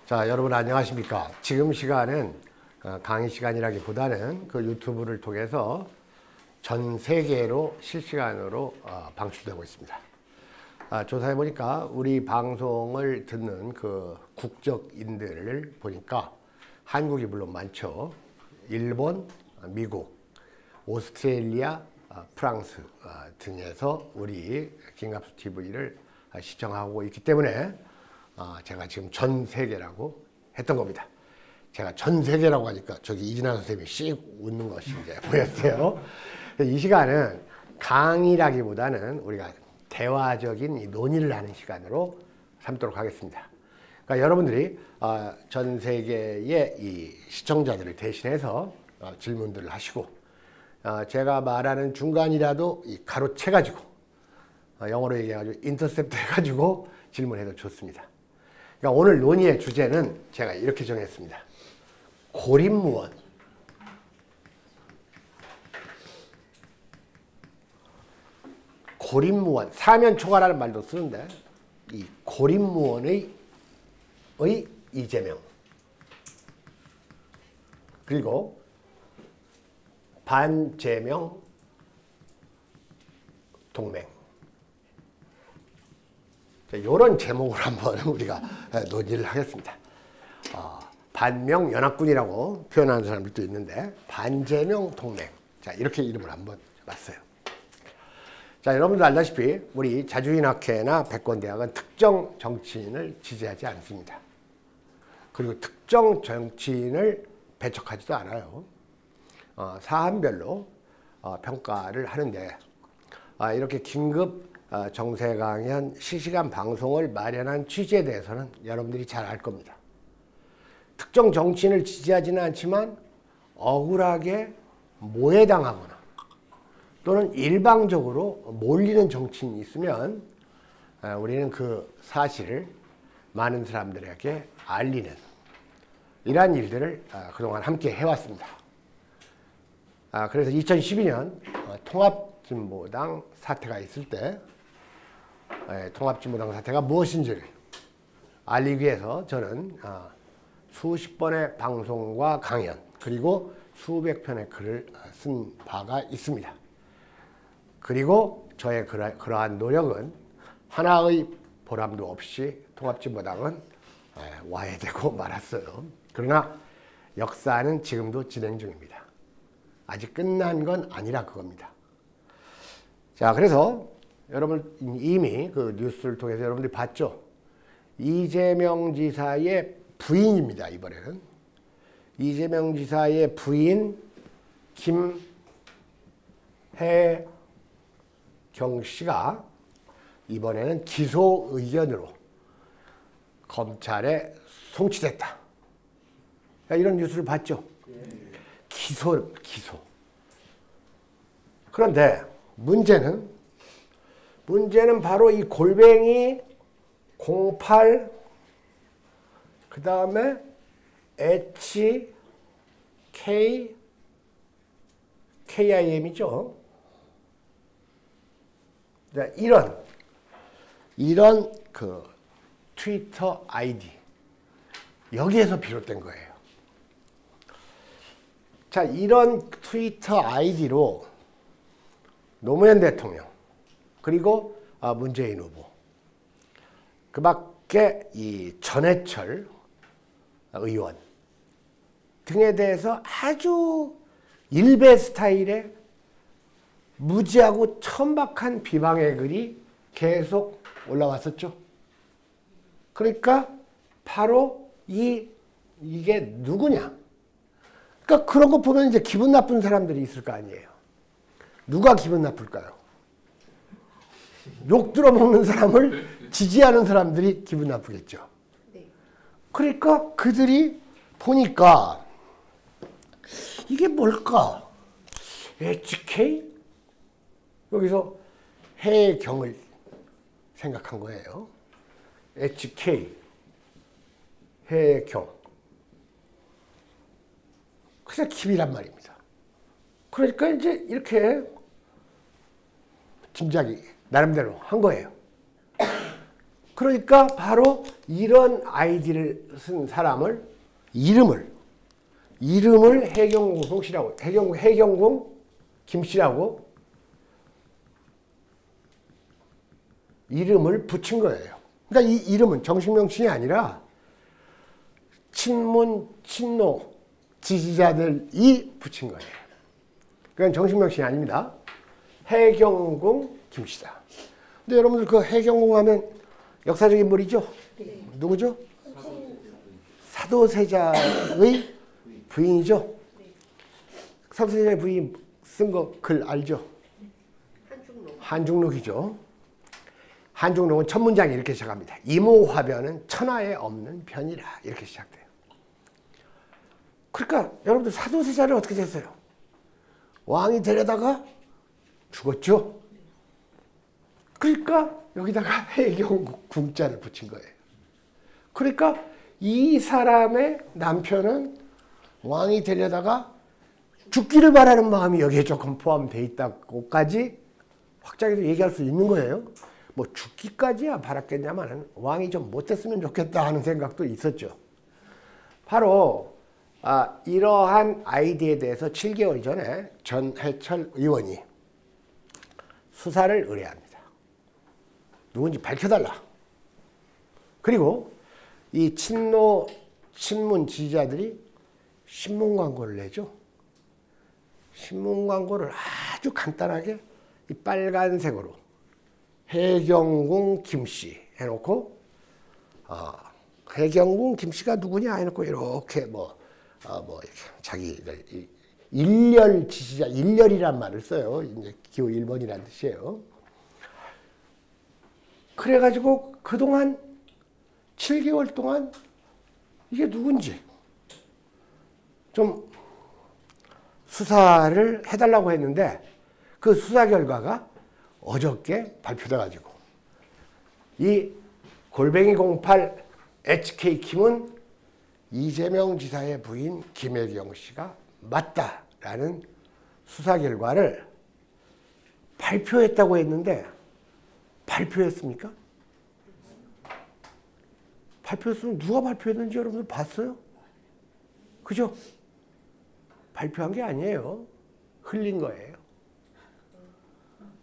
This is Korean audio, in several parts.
자, 여러분 안녕하십니까? 지금 시간은 강의 시간이라기보다는 그 유튜브를 통해서 전 세계로 실시간으로 방출되고 있습니다. 조사해 보니까 우리 방송을 듣는 그 국적인들을 보니까 한국이 물론 많죠. 일본, 미국, 오스트레일리아, 프랑스 등에서 우리 김갑수 TV를 시청하고 있기 때문에 제가 지금 전 세계라고 했던 겁니다. 제가 전 세계라고 하니까 저기 이진아 선생님이 씩 웃는 것이 이제 보였어요. 이 시간은 강의라기보다는 우리가 대화적인 이 논의를 하는 시간으로 삼도록 하겠습니다. 그러니까 여러분들이 전 세계의 이 시청자들을 대신해서 질문들을 하시고 제가 말하는 중간이라도 이 가로채 가지고 영어로 얘기해가지고 인터셉트 해가지고 질문해도 좋습니다. 그러니까 오늘 논의의 주제는 제가 이렇게 정했습니다. 고립무원. 고립무원, 사면초가라는 말도 쓰는데 이 고립무원의 이재명 그리고 반재명 동맹 이런 제목으로 한번 우리가 논의를 하겠습니다. 반명 연합군이라고 표현하는 사람들도 있는데 반재명 동맹 자 이렇게 이름을 한번 놨어요. 자 여러분들 알다시피 우리 자주인학회나 백권대학은 특정 정치인을 지지하지 않습니다. 그리고 특정 정치인을 배척하지도 않아요. 사안별로 평가를 하는데 이렇게 긴급 정세강연 실시간 방송을 마련한 취지에 대해서는 여러분들이 잘 알 겁니다. 특정 정치인을 지지하지는 않지만 억울하게 모해당하거나 또는 일방적으로 몰리는 정치인이 있으면 우리는 그 사실을 많은 사람들에게 알리는 이러한 일들을 그동안 함께 해왔습니다. 그래서 2012년 통합진보당 사태가 있을 때 통합진보당 사태가 무엇인지를 알리기 위해서 저는 수십 번의 방송과 강연 그리고 수백 편의 글을 쓴 바가 있습니다. 그리고 저의 그러한 노력은 하나의 보람도 없이 통합진보당은 와해되고 말았어요. 그러나 역사는 지금도 진행 중입니다. 아직 끝난 건 아니라 그겁니다. 자, 그래서 여러분 이미 그 뉴스를 통해서 여러분들이 봤죠? 이재명 지사의 부인입니다. 이번에는 이재명 지사의 부인 김혜경 씨가 이번에는 기소 의견으로 검찰에 송치됐다. 이런 뉴스를 봤죠? 기소. 그런데 문제는 바로 이 골뱅이 08 그 다음에 KIM이죠. 이런 그 트위터 아이디 여기에서 비롯된 거예요. 자, 이런 트위터 아이디로 노무현 대통령 그리고 문재인 후보 그 밖에 이 전해철 의원 등에 대해서 아주 일베 스타일의 무지하고 천박한 비방의 글이 계속 올라왔었죠. 그러니까 바로 이게 누구냐? 그러니까 그런 거 보면 이제 기분 나쁜 사람들이 있을 거 아니에요. 누가 기분 나쁠까요? 욕 들어먹는 사람을 지지하는 사람들이 기분 나쁘겠죠. 그러니까 그들이 보니까 이게 뭘까? HK? 여기서 해경을 생각한 거예요. HK, 해경. 그래서 김이란 말입니다. 그러니까 이제 이렇게 짐작이 나름대로 한 거예요. 그러니까 바로 이런 아이디를 쓴 사람을 이름을 해경궁 송씨라고 해경궁 김씨라고 이름을 붙인 거예요. 그러니까 이 이름은 정식 명칭이 아니라 친문 친노 지지자들이 붙인 거예요. 그건 정식 명칭이 아닙니다. 해경궁 김씨다. 근데 여러분들 그 해경궁 하면 역사적인 인물이죠? 네. 누구죠? 사도세자의 부인이죠? 사도세자의 부인 쓴 거 글 알죠? 한중록이죠. 한중록은 첫 문장이 이렇게 시작합니다. 이모화변은 천하에 없는 변이라 이렇게 시작돼요. 그러니까 여러분들 사도세자는 어떻게 됐어요? 왕이 데려다가 죽었죠? 그러니까 여기다가 해경궁자를 붙인 거예요. 그러니까 이 사람의 남편은 왕이 되려다가 죽기를 바라는 마음이 여기에 조금 포함되어 있다고까지 확장해서 얘기할 수 있는 거예요. 뭐 죽기까지야 바랐겠냐마는 왕이 좀 못됐으면 좋겠다 하는 생각도 있었죠. 바로 이러한 아이디에 대해서 7개월 전에 전해철 의원이 수사를 의뢰합니다. 누군지 밝혀달라. 그리고 이 친문 지지자들이 신문 광고를 내죠. 신문 광고를 아주 간단하게 이 빨간색으로 해경궁 김씨 해놓고 해경궁 김씨가 누구냐 해놓고 이렇게 이렇게 자기 일렬 지지자 일렬이란 말을 써요. 이제 기호 1번이라는 뜻이에요. 그래가지고 그동안 7개월 동안 이게 누군지 좀 수사를 해달라고 했는데 그 수사 결과가 어저께 발표돼가지고 이 골뱅이 08 HK킴은 이재명 지사의 부인 김혜경 씨가 맞다라는 수사 결과를 발표했다고 했는데 발표했습니까? 발표했으면 누가 발표했는지 여러분들 봤어요? 그죠? 발표한 게 아니에요. 흘린 거예요.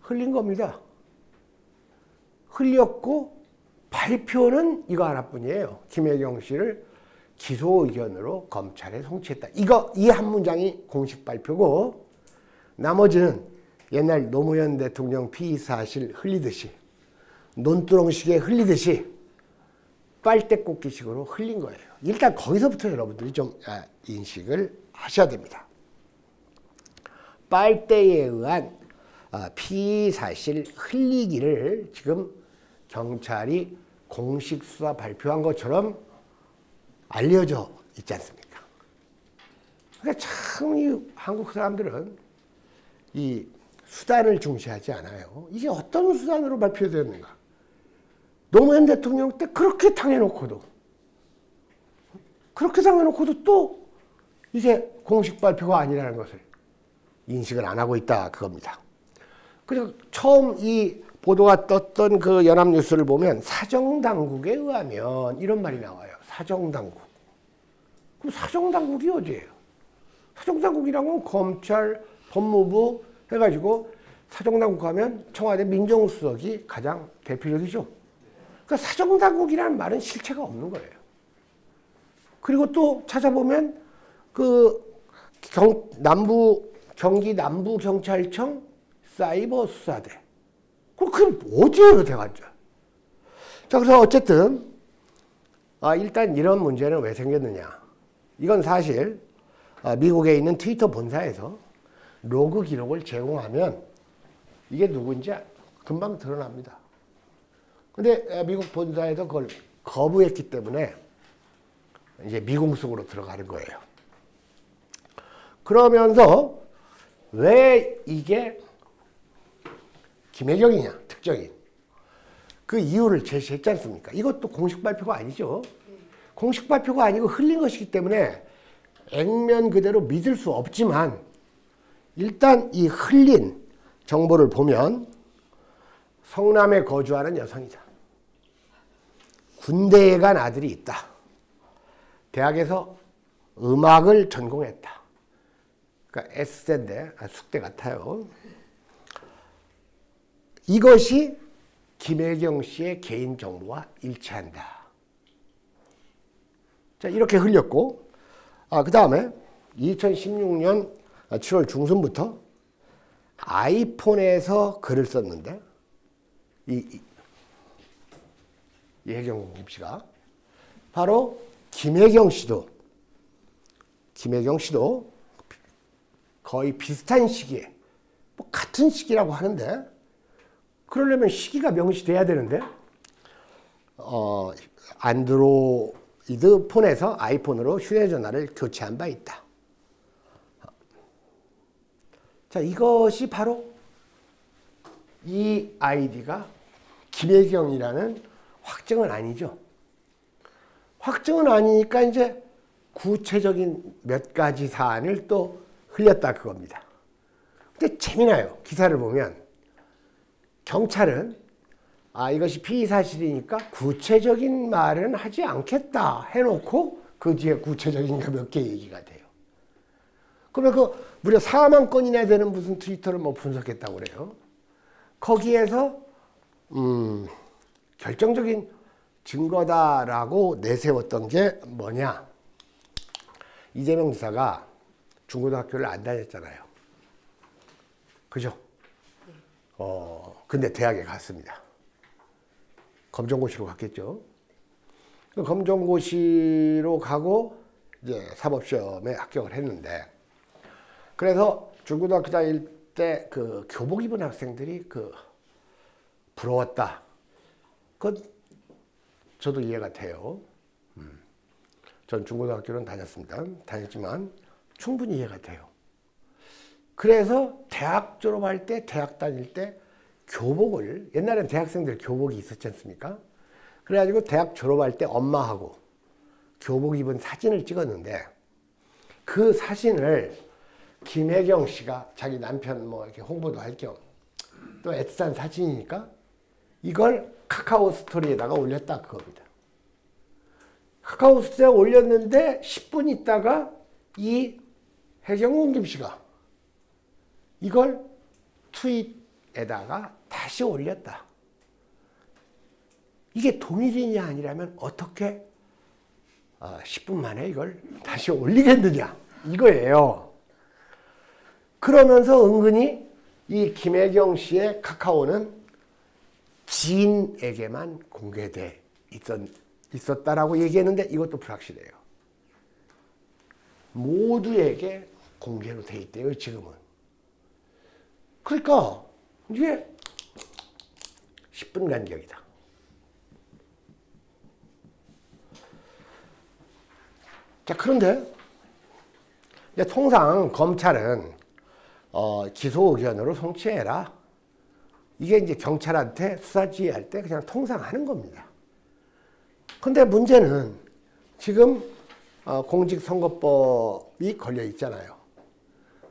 흘린 겁니다. 흘렸고 발표는 이거 하나뿐이에요. 김혜경 씨를 기소 의견으로 검찰에 송치했다. 이 한 문장이 공식 발표고 나머지는 옛날 노무현 대통령 피의 사실 흘리듯이 논두렁식에 흘리듯이 빨대 꽂기식으로 흘린 거예요. 일단 거기서부터 여러분들이 좀 인식을 하셔야 됩니다. 빨대에 의한 피의 사실 흘리기를 지금 경찰이 공식 수사 발표한 것처럼 알려져 있지 않습니까? 그러니까 참 이 한국 사람들은 이 수단을 중시하지 않아요. 이게 어떤 수단으로 발표되었는가? 노무현 대통령 때 그렇게 당해놓고도 또 이게 공식 발표가 아니라는 것을 인식을 안 하고 있다 그겁니다. 그래서 처음 이 보도가 떴던 그 연합뉴스를 보면 사정당국에 의하면 이런 말이 나와요. 사정당국. 그럼 사정당국이 어디예요? 사정당국이라고 검찰, 법무부 해가지고 사정당국 하면 청와대 민정수석이 가장 대표적이죠. 그러니까 사정당국이라는 말은 실체가 없는 거예요. 그리고 또 찾아보면 경기 남부경찰청 사이버수사대. 그럼 어디에요, 대관자? 자, 그래서 어쨌든 일단 이런 문제는 왜 생겼느냐. 이건 사실 미국에 있는 트위터 본사에서 로그 기록을 제공하면 이게 누군지 금방 드러납니다. 근데 미국 본사에서 그걸 거부했기 때문에 이제 미공식으로 들어가는 거예요. 그러면서 왜 이게 김혜경이냐, 특정인. 그 이유를 제시했지 않습니까? 이것도 공식 발표가 아니죠. 공식 발표가 아니고 흘린 것이기 때문에 액면 그대로 믿을 수 없지만 일단 이 흘린 정보를 보면 성남에 거주하는 여성이다. 군대에 간 아들이 있다. 대학에서 음악을 전공했다. 그러니까 S대인데 숙대 같아요. 이것이 김혜경 씨의 개인 정보와 일치한다. 자, 이렇게 흘렸고, 그 다음에 2016년 7월 중순부터 아이폰에서 글을 썼는데, 이혜경 김씨가 바로 김혜경 씨도 거의 비슷한 시기에, 뭐 같은 시기라고 하는데, 그러려면 시기가 명시돼야 되는데, 안드로이드 폰에서 아이폰으로 휴대전화를 교체한 바 있다. 자, 이것이 바로 이 아이디가 김혜경이라는 확정은 아니죠. 확정은 아니니까 이제 구체적인 몇 가지 사안을 또 흘렸다 그겁니다. 근데 재미나요. 기사를 보면 경찰은 이것이 피의 사실이니까 구체적인 말은 하지 않겠다 해놓고 그 뒤에 구체적인 거 몇 개 얘기가 돼요. 그러면 무려 4만 건이나 되는 무슨 트위터를 뭐 분석했다고 그래요. 거기에서 결정적인 증거다라고 내세웠던 게 뭐냐. 이재명 지사가 중고등학교를 안 다녔잖아요. 그죠? 근데 대학에 갔습니다. 검정고시로 갔겠죠. 검정고시로 가고 이제 사법시험에 합격을 했는데, 그래서 중고등학교 다닐 때 그 교복 입은 학생들이 부러웠다. 그건 저도 이해가 돼요. 전 중고등학교는 다녔지만 충분히 이해가 돼요. 그래서 대학 졸업할 때, 대학 다닐 때 교복을, 옛날엔 대학생들 교복이 있었지 않습니까? 그래가지고 대학 졸업할 때 엄마하고 교복 입은 사진을 찍었는데, 그 사진을 김혜경 씨가 자기 남편 뭐 이렇게 홍보도 할 겸 또 애틋한 사진이니까 이걸 카카오 스토리에다가 올렸다 그겁니다. 카카오 스토리에 올렸는데 10분 있다가 이 혜경운 김씨가 이걸 트윗에다가 다시 올렸다. 이게 동일인이 아니라면 어떻게 10분 만에 이걸 다시 올리겠느냐 이거예요. 그러면서 은근히 이 김혜경 씨의 카카오는 지인에게만 공개돼 있었다라고 얘기했는데 이것도 불확실해요. 모두에게 공개로 돼 있대요, 지금은. 그러니까 이게 10분 간격이다. 자, 그런데 통상 검찰은 기소 의견으로 송치해라. 이게 이제 경찰한테 수사 지휘할 때 그냥 통상 하는 겁니다. 근데 문제는 지금 공직선거법이 걸려 있잖아요.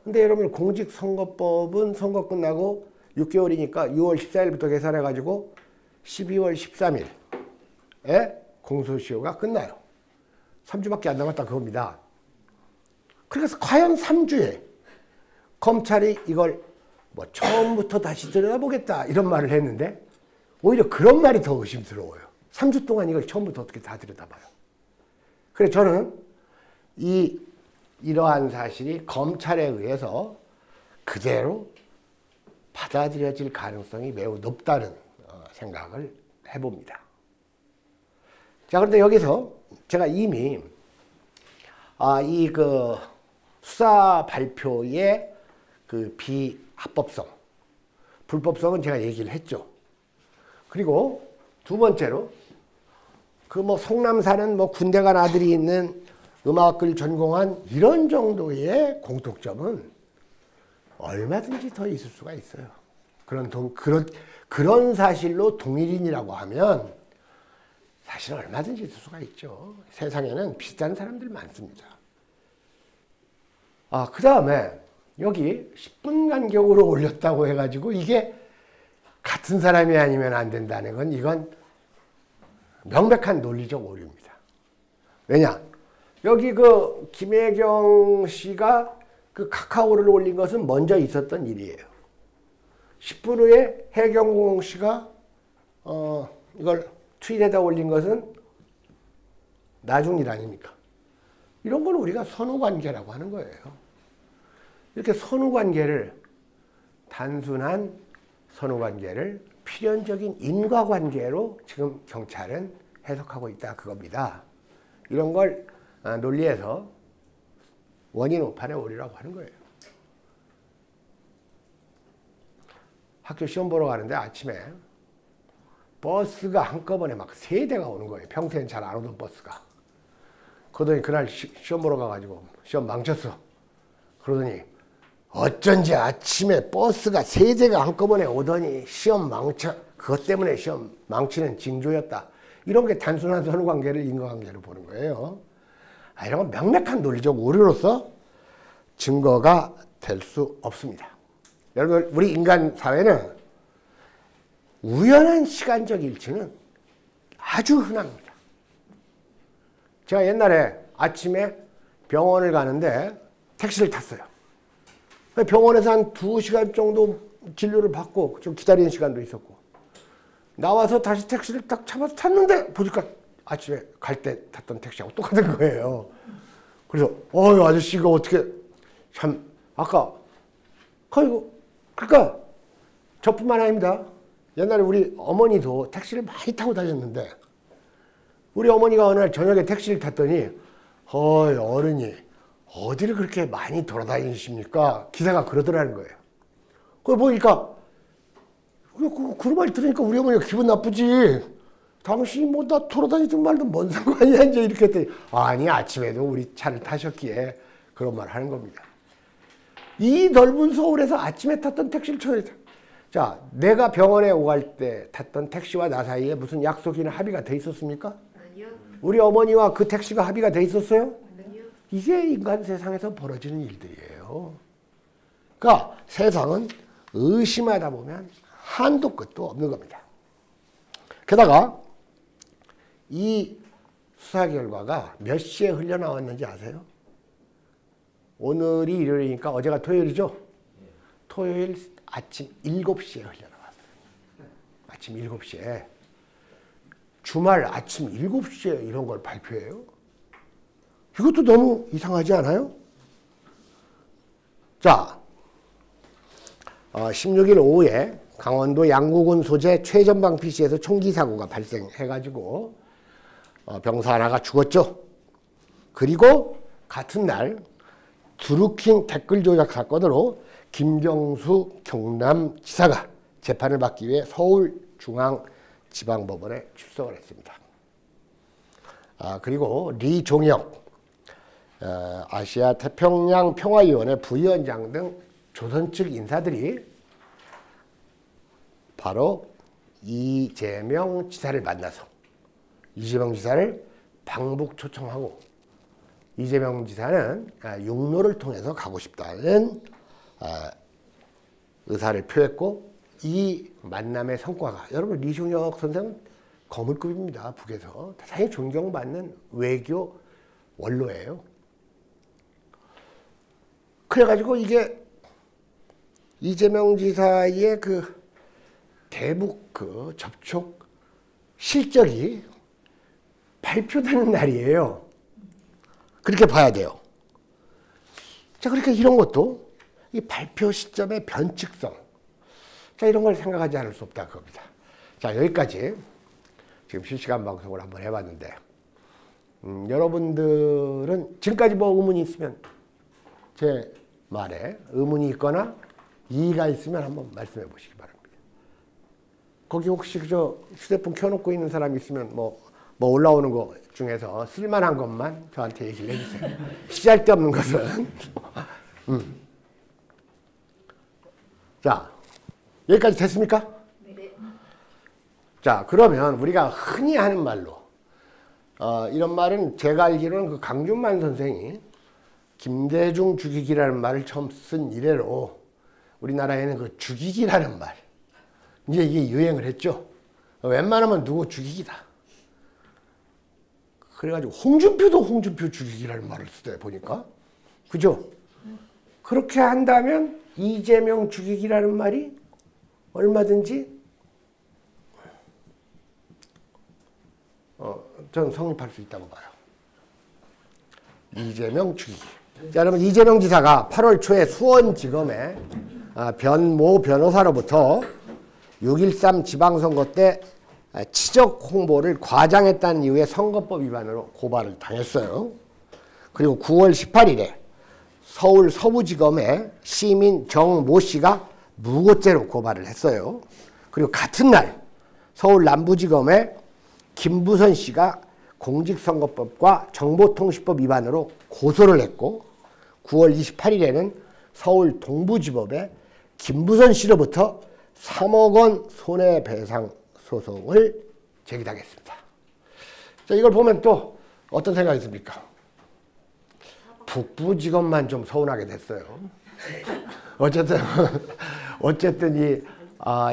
근데 여러분 공직선거법은 선거 끝나고 6개월이니까 6월 14일부터 계산해가지고 12월 13일에 공소시효가 끝나요. 3주밖에 안 남았다 그겁니다. 그래서 과연 3주에 검찰이 이걸 뭐 처음부터 다시 들여다보겠다 이런 말을 했는데 오히려 그런 말이 더 의심스러워요. 3주 동안 이걸 처음부터 어떻게 다 들여다봐요. 그래서 저는 이러한 사실이 검찰에 의해서 그대로 받아들여질 가능성이 매우 높다는 생각을 해봅니다. 자, 그런데 여기서 제가 이미 수사 발표의 비합법성, 불법성은 제가 얘기를 했죠. 그리고 두 번째로 성남 사는 군대 간 아들이 있는 음악을 전공한 이런 정도의 공통점은 얼마든지 더 있을 수가 있어요. 그런 사실로 동일인이라고 하면 사실은 얼마든지 있을 수가 있죠. 세상에는 비슷한 사람들 많습니다. 그 다음에 여기 10분 간격으로 올렸다고 해가지고 이게 같은 사람이 아니면 안 된다는 건 이건 명백한 논리적 오류입니다. 왜냐? 여기 그 김혜경 씨가 그 카카오를 올린 것은 먼저 있었던 일이에요. 10분 후에 혜경 씨가 이걸 트윗에다 올린 것은 나중 일 아닙니까? 이런 걸 우리가 선후관계라고 하는 거예요. 이렇게 선후관계를, 단순한 선후관계를 필연적인 인과관계로 지금 경찰은 해석하고 있다 그겁니다. 이런 걸 논리에서 원인 오판의 오류라고 하는 거예요. 학교 시험 보러 가는데 아침에 버스가 한꺼번에 막 3대가 오는 거예요. 평소엔 잘 안 오던 버스가. 그러더니 그날 시험 보러 가가지고 시험 망쳤어. 그러더니 어쩐지 아침에 버스가 3대가 한꺼번에 오더니 시험 망쳐. 그것 때문에 시험 망치는 징조였다. 이런 게 단순한 선후관계를 인과관계로 보는 거예요. 이런 건 명백한 논리적 오류로서 증거가 될 수 없습니다. 여러분, 우리 인간 사회는 우연한 시간적 일치는 아주 흔합니다. 제가 옛날에 아침에 병원을 가는데 택시를 탔어요. 병원에서 한 2시간 정도 진료를 받고 좀 기다리는 시간도 있었고, 나와서 다시 택시를 딱 잡아서 탔는데 보니까 아침에 갈 때 탔던 택시하고 똑같은 거예요. 그래서 아저씨가 어떻게 참 아까 그러니까 저뿐만 아닙니다. 옛날에 우리 어머니도 택시를 많이 타고 다녔는데 우리 어머니가 어느 날 저녁에 택시를 탔더니 어른이 어디를 그렇게 많이 돌아다니십니까? 기사가 그러더라는 거예요. 그걸 보니까 그런 말 들으니까 우리 어머니가 기분 나쁘지. 당신이 뭐 나 돌아다니든 말든 뭔 상관이야 이제 이렇게 했더니 아니 아침에도 우리 차를 타셨기에 그런 말 하는 겁니다. 이 넓은 서울에서 아침에 탔던 택시를 쳐야 돼. 자, 내가 병원에 오갈 때 탔던 택시와 나 사이에 무슨 약속이나 합의가 돼 있었습니까? 아니요. 우리 어머니와 그 택시가 합의가 돼 있었어요? 아니요. 이게 인간 세상에서 벌어지는 일들이에요. 그러니까 세상은 의심하다 보면 한도 끝도 없는 겁니다. 게다가 이 수사 결과가 몇 시에 흘러나왔는지 아세요? 오늘이 일요일이니까 어제가 토요일이죠? 토요일 아침 7시에 흘러나왔어요. 아침 7시에. 주말 아침 7시에 이런 걸 발표해요? 이것도 너무 이상하지 않아요? 자, 16일 오후에 강원도 양구군 소재 최전방 PC에서 총기 사고가 발생해가지고 병사 하나가 죽었죠. 그리고 같은 날 드루킹 댓글 조작 사건으로 김경수 경남지사가 재판을 받기 위해 서울중앙지방법원에 출석을 했습니다. 그리고 리종혁 아시아 태평양 평화위원회 부위원장 등 조선 측 인사들이 바로 이재명 지사를 만나서 이재명 지사를 방북 초청하고 이재명 지사는 육로를 통해서 가고 싶다는 의사를 표했고 이 만남의 성과가 여러분 리종혁 선생은 거물급입니다. 북에서 대단히 존경받는 외교 원로예요. 그래가지고 이게 이재명 지사의 그 대북 그 접촉 실적이 발표되는 날이에요. 그렇게 봐야 돼요. 자, 그러니까 이런 것도 이 발표 시점의 변칙성. 자, 이런 걸 생각하지 않을 수 없다 그겁니다. 자, 여기까지 지금 실시간 방송을 한번 해봤는데 여러분들은 지금까지 뭐 의문이 있으면 제 말에 의문이 있거나 이의가 있으면 한번 말씀해 보시기 바랍니다. 거기 혹시 그저 휴대폰 켜놓고 있는 사람 있으면 뭐 올라오는 거 중에서 쓸만한 것만 저한테 얘기를 해주세요. 쓸데없는 것은. 자, 여기까지 됐습니까? 네. 자, 그러면 우리가 흔히 하는 말로 이런 말은 제가 알기로는 그 강준만 선생이 김대중 죽이기라는 말을 처음 쓴 이래로 우리나라에는 그 죽이기라는 말 이제 이게 유행을 했죠. 웬만하면 누구 죽이기다. 그래가지고 홍준표도 홍준표 죽이기라는 말을 쓰대 보니까. 그죠? 그렇게 한다면 이재명 죽이기라는 말이 얼마든지 저는 성립할 수 있다고 봐요. 이재명 죽이기. 자, 여러분 이재명 지사가 8월 초에 수원지검에 변모 변호사로부터 6.13 지방선거 때 치적 홍보를 과장했다는 이유의 선거법 위반으로 고발을 당했어요. 그리고 9월 18일에 서울 서부지검에 시민 정모 씨가 무고죄로 고발을 했어요. 그리고 같은 날 서울 남부지검에 김부선 씨가 공직선거법과 정보통신법 위반으로 고소를 했고 9월 28일에는 서울 동부지법에 김부선 씨로부터 3억 원 손해배상 소송을 제기당했습니다. 자, 이걸 보면 또 어떤 생각이 듭니까? 북부지검만 좀 서운하게 됐어요. 어쨌든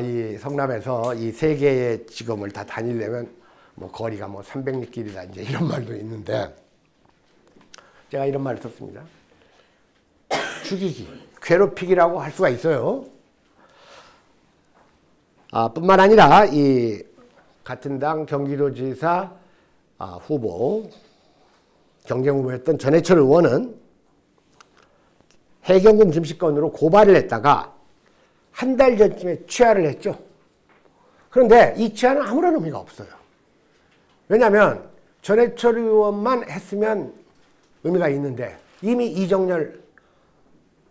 이 성남에서 이 세 개의 지검을 다 다니려면 뭐 거리가 뭐 300리길이다 이제 이런 말도 있는데 제가 이런 말을 썼습니다. 죽이기, 괴롭히기라고 할 수가 있어요. 뿐만 아니라 이 같은 당 경기도지사 후보 경쟁 후보였던 전해철 의원은 해경궁 김씨 건으로 고발을 했다가 한 달 전쯤에 취하를 했죠. 그런데 이 취하는 아무런 의미가 없어요. 왜냐하면 전해철 의원만 했으면 의미가 있는데 이미 이정열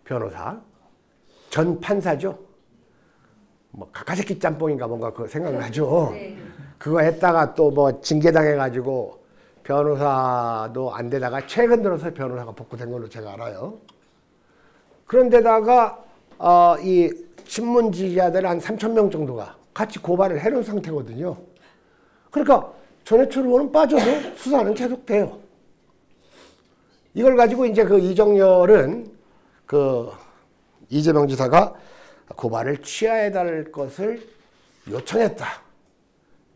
변호사, 전 판사죠. 뭐 가까새끼 짬뽕인가 뭔가 그거 생각나죠. 네. 그거 했다가 또 뭐 징계당해가지고 변호사도 안 되다가 최근 들어서 변호사가 복구된 걸로 제가 알아요. 그런데다가 이 신문 지지자들 한 3,000명 정도가 같이 고발을 해놓은 상태거든요. 그러니까 전해철 의원은 빠져도 수사는 계속돼요. 이걸 가지고 이제 그 이정열은 그 이재명 지사가 고발을 취하해달 것을 요청했다.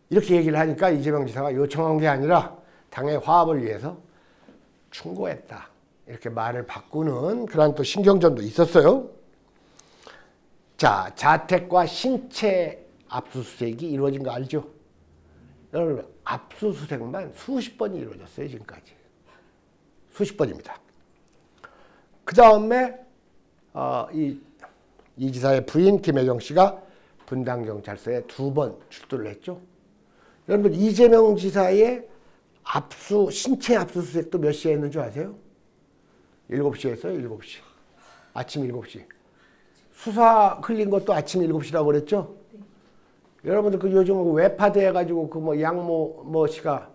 이렇게 얘기를 하니까 이재명 지사가 요청한 게 아니라 당의 화합을 위해서 충고했다. 이렇게 말을 바꾸는 그런 또 신경전도 있었어요. 자, 자택과 신체 압수수색이 이루어진 거 알죠? 여러분, 압수수색만 수십 번이 이루어졌어요, 지금까지. 수십 번입니다. 그 다음에 이 지사의 부인 김혜경 씨가 분당경찰서에 2번 출두를 했죠. 여러분, 이재명 지사의 신체 압수수색도 몇 시에 했는 줄 아세요? 7시에 했어요, 7시. 아침 7시. 수사 흘린 것도 아침 7시라고 그랬죠? 네. 여러분들 그 요즘 웹하드 해가지고 그 뭐 양모 씨가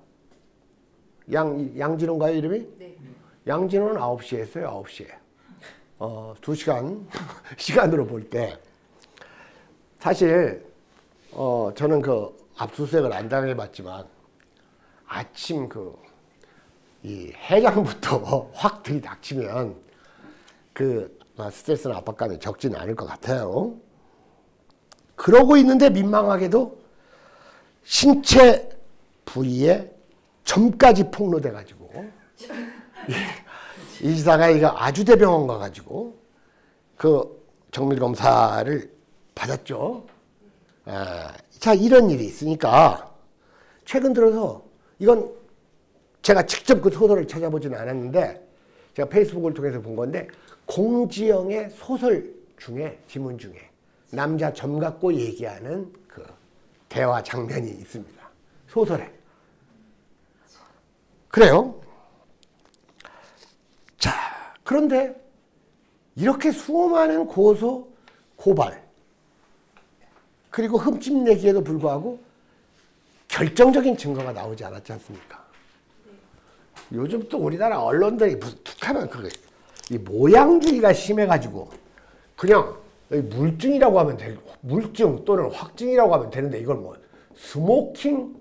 양진호인가요, 이름이? 네. 양진호는 9시에 했어요, 9시에. 2시간, 시간으로 볼 때. 사실, 저는 그 압수수색을 안 당해봤지만, 아침 이 해장부터 확 들이닥치면, 스트레스나 압박감이 적지는 않을 것 같아요. 그러고 있는데 민망하게도 신체 부위에 점까지 폭로돼가지고, 이 지사가 이거 아주대병원 가가지고 그 정밀검사를 받았죠. 자, 이런 일이 있으니까 최근 들어서 이건 제가 직접 그 소설을 찾아보지는 않았는데 제가 페이스북을 통해서 본 건데 공지영의 소설 중에 지문 중에 남자 점 갖고 얘기하는 그 대화 장면이 있습니다. 소설에. 그래요. 자, 그런데 이렇게 수많은 고소, 고발 그리고 흠집내기에도 불구하고 결정적인 증거가 나오지 않았지 않습니까? 요즘 또 우리나라 언론들이 툭하면 이 모양주의가 심해가지고 그냥 물증이라고 하면 되고 물증 또는 확증이라고 하면 되는데 이걸 뭐 스모킹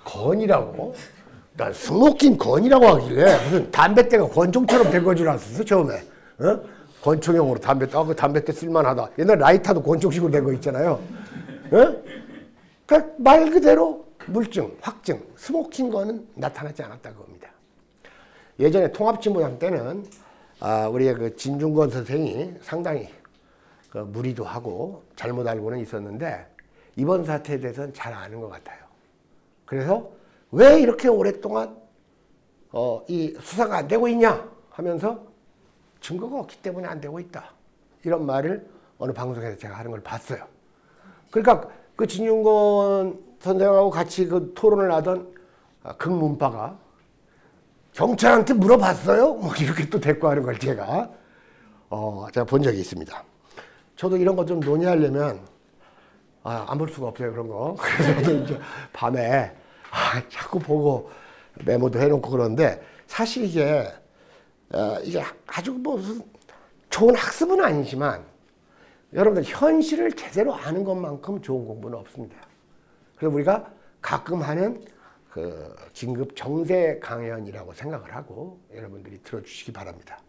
건이라고? 난 스모킹 건이라고 하길래 무슨 담뱃대가 권총처럼 된 건 줄 알았어 처음에. 어? 권총용으로 그 담뱃대 쓸만하다. 옛날 라이터도 권총식으로 된 거 있잖아요. 어? 그러니까 말 그대로 물증, 확증, 스모킹 거는 나타나지 않았다 그겁니다. 예전에 통합진보당 때는 우리의 그 진중권 선생이 상당히 그 무리도 하고 잘못 알고는 있었는데 이번 사태에 대해서는 잘 아는 것 같아요. 그래서 왜 이렇게 오랫동안 이 수사가 안 되고 있냐 하면서 증거가 없기 때문에 안 되고 있다. 이런 말을 어느 방송에서 제가 하는 걸 봤어요. 그러니까 그 진중권 선생하고 같이 그 토론을 하던 극문파가 경찰한테 물어봤어요? 뭐 이렇게 또 대꾸하는 걸 제가 본 적이 있습니다. 저도 이런 거 좀 논의하려면 안 볼 수가 없어요, 그런 거. 그래서 이제 밤에 자꾸 보고 메모도 해놓고 그러는데 사실 이게 아주 무슨 좋은 학습은 아니지만 여러분들 현실을 제대로 아는 것만큼 좋은 공부는 없습니다. 그래서 우리가 가끔 하는 그 긴급 정세 강연이라고 생각을 하고 여러분들이 들어주시기 바랍니다.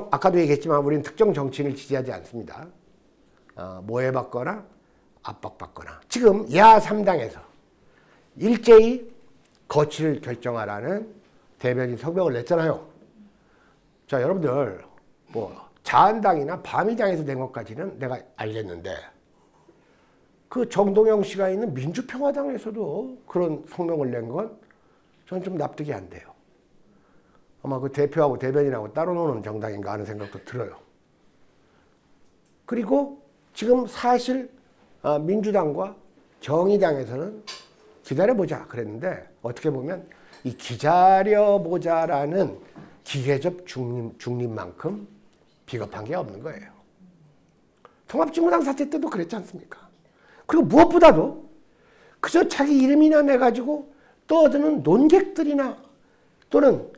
아까도 얘기했지만 우리는 특정 정치인을 지지하지 않습니다. 모해받거나 압박받거나 지금 야 3당에서 일제히 거취를 결정하라는 대변인 성명을 냈잖아요. 자, 여러분들 뭐 자한당이나 바미당에서 낸 것까지는 내가 알겠는데 그 정동영 씨가 있는 민주평화당에서도 그런 성명을 낸 건 저는 좀 납득이 안 돼요. 아마 그 대표하고 대변인하고 따로 노는 정당인가 하는 생각도 들어요. 그리고 지금 사실 민주당과 정의당에서는 기다려보자 그랬는데 어떻게 보면 이 기다려보자라는 기계적 중립만큼 비겁한 게 없는 거예요. 통합진보당 사태 때도 그랬지 않습니까? 그리고 무엇보다도 그저 자기 이름이나 내가지고 떠드는 논객들이나 또는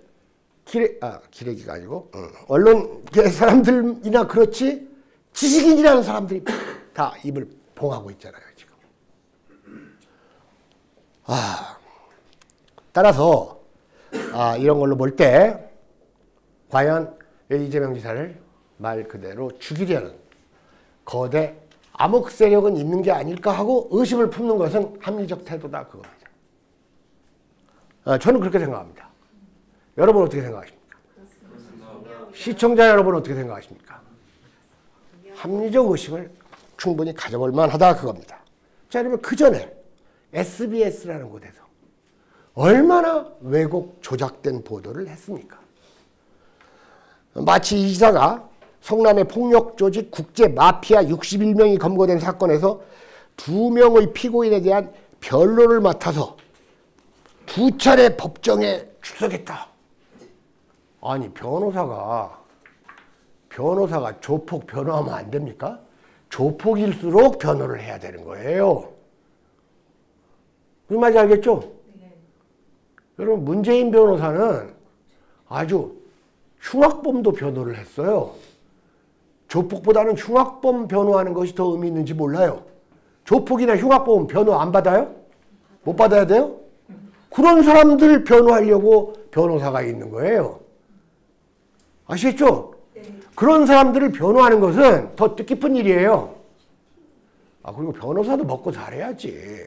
기레기가 아니고 언론계 사람들이나 그렇지 지식인이라는 사람들이 다 입을 봉하고 있잖아요, 지금. 따라서 이런 걸로 볼 때 과연 이재명 지사를 말 그대로 죽이려는 거대 암흑 세력은 있는 게 아닐까 하고 의심을 품는 것은 합리적 태도다 그겁니다. 저는 그렇게 생각합니다. 여러분 어떻게 생각하십니까? 시청자 여러분 어떻게 생각하십니까? 합리적 의심을 충분히 가져볼 만하다 그겁니다. 자, 그러면 그 전에 SBS라는 곳에서 얼마나 왜곡 조작된 보도를 했습니까? 마치 이 기사가 성남의 폭력조직 국제마피아 61명이 검거된 사건에서 2명의 피고인에 대한 변론을 맡아서 2차례 법정에 출석했다. 아니 변호사가 조폭 변호하면 안 됩니까? 조폭일수록 변호를 해야 되는 거예요. 그 말인지 알겠죠? 네. 여러분 문재인 변호사는 아주 흉악범도 변호를 했어요. 조폭보다는 흉악범 변호하는 것이 더 의미 있는지 몰라요. 조폭이나 흉악범은 변호 안 받아요? 못 받아야 돼요? 그런 사람들 변호하려고 변호사가 있는 거예요. 아시겠죠? 네. 그런 사람들을 변호하는 것은 더 뜻깊은 일이에요. 그리고 변호사도 먹고 살아야지.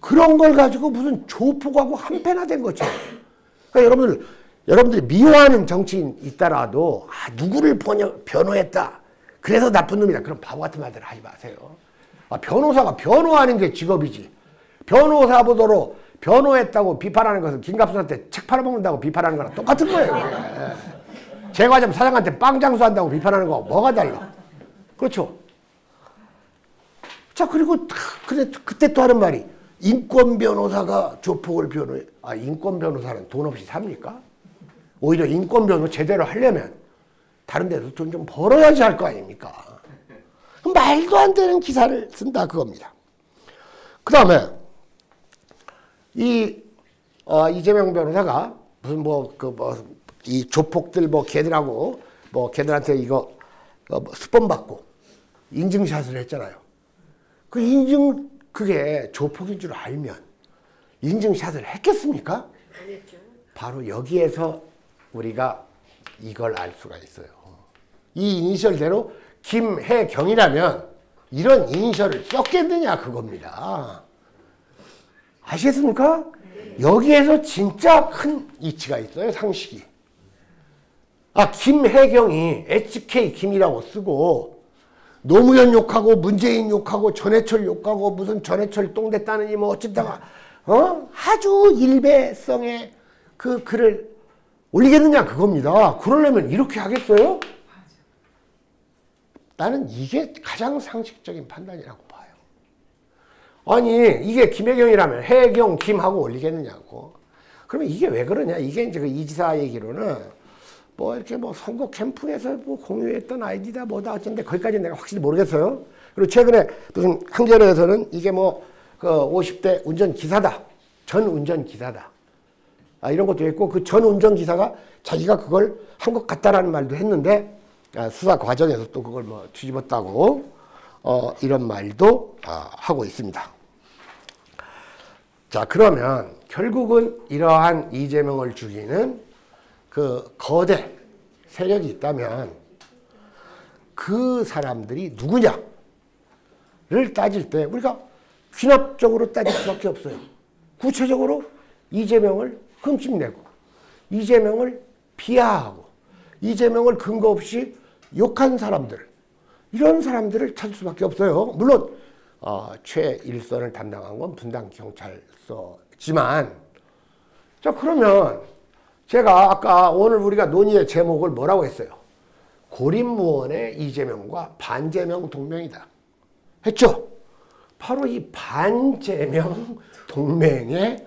그런 걸 가지고 무슨 조폭하고 한패나 된 거죠. 그러니까 여러분들이 미워하는 정치인 있더라도 누구를 변호했다. 그래서 나쁜 놈이다. 그런 바보 같은 말들 하지 마세요. 변호사가 변호하는 게 직업이지. 변호사 보도로 변호했다고 비판하는 것은 김갑수한테 책 팔아먹는다고 비판하는 거랑 똑같은 거예요. 제과점 사장한테 빵 장수한다고 비판하는 거 뭐가 달라. 그렇죠. 자, 그리고 그때 또 하는 말이 인권 변호사가 조폭을 변호해. 인권 변호사는 돈 없이 삽니까? 오히려 인권 변호 제대로 하려면 다른 데서 돈 좀 벌어야지 할 거 아닙니까? 말도 안 되는 기사를 쓴다 그겁니다. 그 다음에 이재명 변호사가 무슨 이 조폭들 걔들하고 걔들한테 이거 스폰 받고 인증샷을 했잖아요. 그게 조폭인 줄 알면 인증샷을 했겠습니까? 바로 여기에서 우리가 이걸 알 수가 있어요. 이 이니셜대로 김혜경이라면 이런 이니셜을 썼겠느냐 그겁니다. 아시겠습니까? 여기에서 진짜 큰 이치가 있어요, 상식이. 아, 김혜경이 HK 김이라고 쓰고 노무현 욕하고 문재인 욕하고 전해철 욕하고 무슨 전해철 똥대 따느니 뭐 어쨌다가 아주 일배성의 그 글을 올리겠느냐 그겁니다. 그러려면 이렇게 하겠어요? 나는 이게 가장 상식적인 판단이라고 봐요. 아니 이게 김혜경이라면 혜경 김하고 올리겠느냐고. 그러면 이게 왜 그러냐. 이게 이제 그 이 지사 얘기로는 뭐 이렇게 뭐 선거 캠프에서 뭐 공유했던 아이디다 뭐다 어쩐데 거기까지 내가 확실히 모르겠어요. 그리고 최근에 무슨 한겨레에서는 이게 뭐 그 50대 운전기사다. 전 운전기사다. 아, 이런 것도 있고 그 전 운전기사가 자기가 그걸 한 것 같다라는 말도 했는데 수사 과정에서 또 그걸 뭐 뒤집었다고 이런 말도 하고 있습니다. 자, 그러면 결국은 이러한 이재명을 죽이는 그 거대 세력이 있다면 그 사람들이 누구냐를 따질 때 우리가 귀납적으로 따질 수밖에 없어요. 구체적으로 이재명을 흠집내고 이재명을 비하하고 이재명을 근거 없이 욕한 사람들, 이런 사람들을 찾을 수밖에 없어요. 물론 최일선을 담당한 건 분당 경찰서지만, 자 그러면 제가 아까 오늘 우리가 논의의 제목을 뭐라고 했어요? 고립무원의 이재명과 반재명 동맹이다 했죠? 바로 이 반재명 동맹의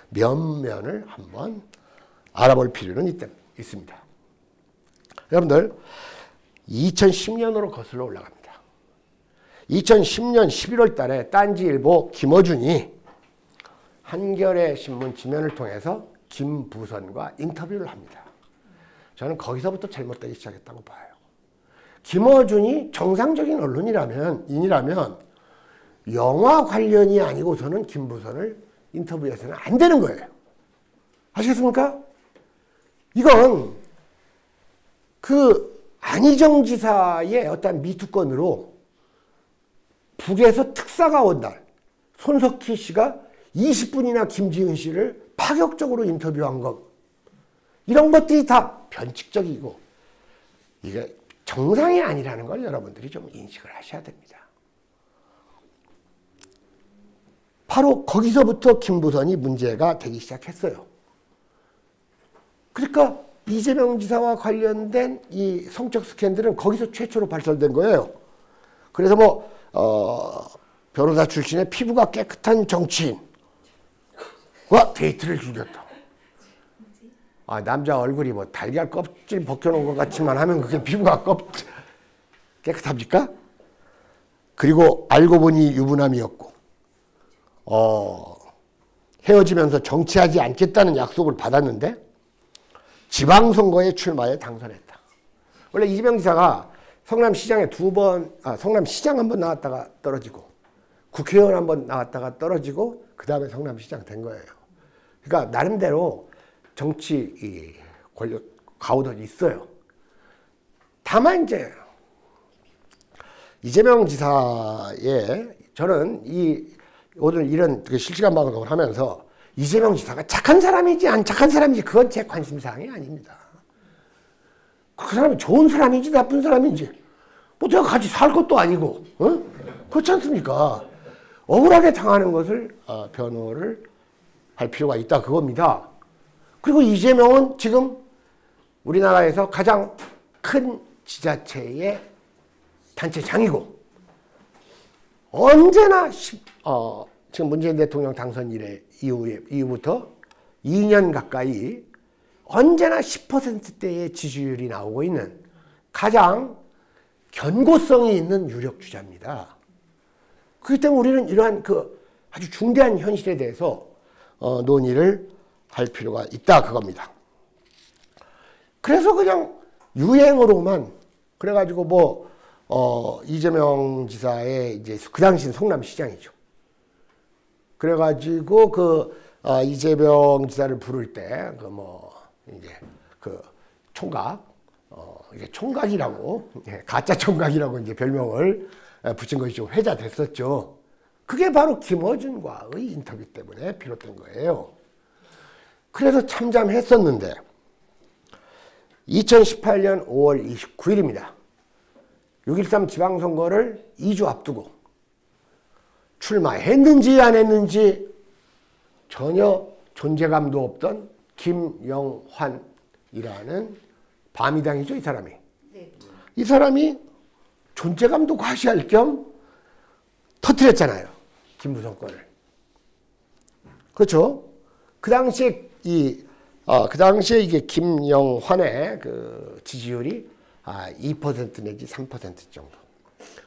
면면을 한번 알아볼 필요는 있습니다. 여러분들 2010년으로 거슬러 올라갑니다. 2010년 11월 달에 딴지일보 김어준이 한겨레 신문 지면을 통해서 김부선과 인터뷰를 합니다. 저는 거기서부터 잘못되기 시작했다고 봐요. 김어준이 정상적인 언론이라면 영화 관련이 아니고서는 김부선을 인터뷰해서는 안 되는 거예요. 아시겠습니까? 이건 그 안희정 지사의 어떤 미투건으로 북에서 특사가 온 날 손석희 씨가 20분이나 김지은 씨를 파격적으로 인터뷰한 것, 이런 것들이 다 변칙적이고 이게 정상이 아니라는 걸 여러분들이 좀 인식을 하셔야 됩니다. 바로 거기서부터 김부선이 문제가 되기 시작했어요. 그러니까 이재명 지사와 관련된 이 성적 스캔들은 거기서 최초로 발설된 거예요. 그래서 뭐 변호사 출신의 피부가 깨끗한 정치인과 데이트를 즐겼다. 아, 남자 얼굴이 뭐 달걀 껍질 벗겨놓은 것 같지만 하면 그게 피부가 깨끗합니까? 그리고 알고 보니 유부남이었고 헤어지면서 정치하지 않겠다는 약속을 받았는데 지방선거에 출마해 당선했다. 원래 이재명 지사가 성남시장에 성남시장 한번 나왔다가 떨어지고 국회의원 한번 나왔다가 떨어지고 그 다음에 성남시장 된 거예요. 그러니까 나름대로 정치 권력 가오도 있어요. 다만 이제 이재명 지사의 저는 오늘 이런 실시간 방송을 하면서 이재명 지사가 착한 사람인지 안 착한 사람인지 그건 제 관심사항이 아닙니다. 그 사람이 좋은 사람인지 나쁜 사람인지 뭐 내가 같이 살 것도 아니고 그렇지 않습니까? 억울하게 당하는 것을 변호를 할 필요가 있다 그겁니다. 그리고 이재명은 지금 우리나라에서 가장 큰 지자체의 단체장이고 언제나 지금 문재인 대통령 당선 이후부터 2년 가까이 언제나 10%대의 지지율이 나오고 있는 가장 견고성이 있는 유력 주자입니다. 그렇기 때문에 우리는 이러한 아주 중대한 현실에 대해서 논의를 할 필요가 있다 그겁니다. 그래서 그냥 유행어로만 그래가지고 이재명 지사의 이제 그 당시는 성남시장이죠. 그래가지고 이재명 지사를 부를 때 이제 총각 이게 총각이라고 가짜 총각이라고 이제 별명을 붙인 것이 좀 회자됐었죠. 그게 바로 김어준과의 인터뷰 때문에 비롯된 거예요. 그래서 참잠했었는데 2018년 5월 29일입니다. 6.13 지방선거를 2주 앞두고 출마했는지 안 했는지 전혀 존재감도 없던 김영환이라는 바미당이죠, 이 사람이. 네. 이 사람이 존재감도 과시할 겸 터뜨렸잖아요, 김무성 건을. 그렇죠? 그 당시에 이게 김영환의 그 지지율이 2% 내지 3% 정도.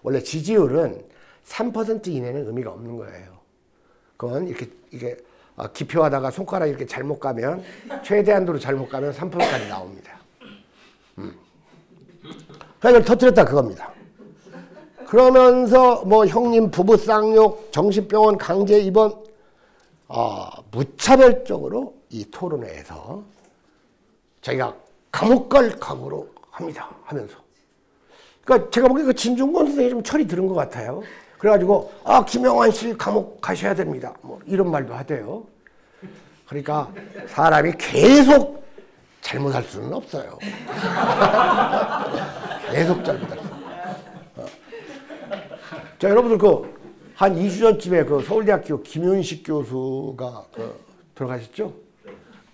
원래 지지율은 3% 이내는 의미가 없는 거예요. 그건 이게 기표하다가 손가락 이렇게 잘못 가면, 최대한도로 잘못 가면 3%까지 나옵니다. 그걸 터뜨렸다 그겁니다. 그러면서 뭐 형님 부부 쌍욕, 정신병원 강제 입원, 무차별적으로 이 토론회에서 자기가 감옥 갈 각오로 합니다 하면서, 그러니까 제가 보기에 그 진중권 선생이 좀 철이 들은 것 같아요. 그래가지고 김영환 씨 감옥 가셔야 됩니다, 뭐 이런 말도 하대요. 그러니까 사람이 계속 잘못할 수는 없어요. 계속 잘못할 수. 자, 여러분들 한 2주 전쯤에 서울대학교 김윤식 교수가 들어가셨죠?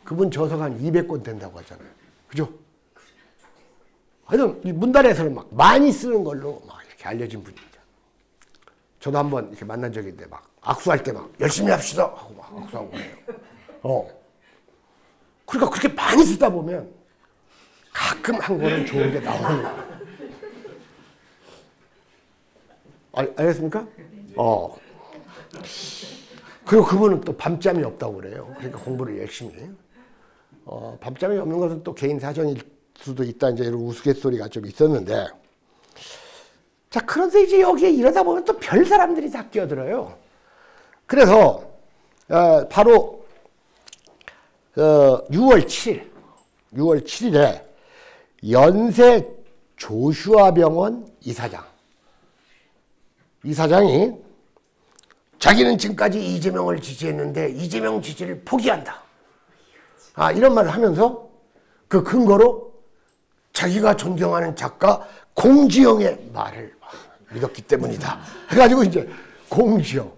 그분 저서가 한 200권 된다고 하잖아요. 그죠? 하여튼 문단에서는 막 많이 쓰는 걸로 막 이렇게 알려진 분입니다. 저도 한번 이렇게 만난 적이 있는데 막 악수할 때 막 열심히 합시다 하고 막 악수하고 그래요. 그러니까 그렇게 많이 쓰다 보면 가끔 한 권은 좋은 게 나오는 거예요. 알겠습니까? 그리고 그분은 또 밤잠이 없다고 그래요. 그러니까 공부를 열심히 해요. 밤잠이 없는 것은 또 개인 사정일 수도 있다, 이제 이런 우스갯소리가 좀 있었는데. 자, 그런데 이제 여기에 이러다 보면 또 별 사람들이 다 끼어들어요. 그래서, 바로, 6월 7일에 연세 조슈아 병원 이사장이 자기는 지금까지 이재명을 지지했는데 이재명 지지를 포기한다, 이런 말을 하면서 그 근거로 자기가 존경하는 작가 공지영의 말을 믿었기 때문이다 해가지고, 이제 공지영,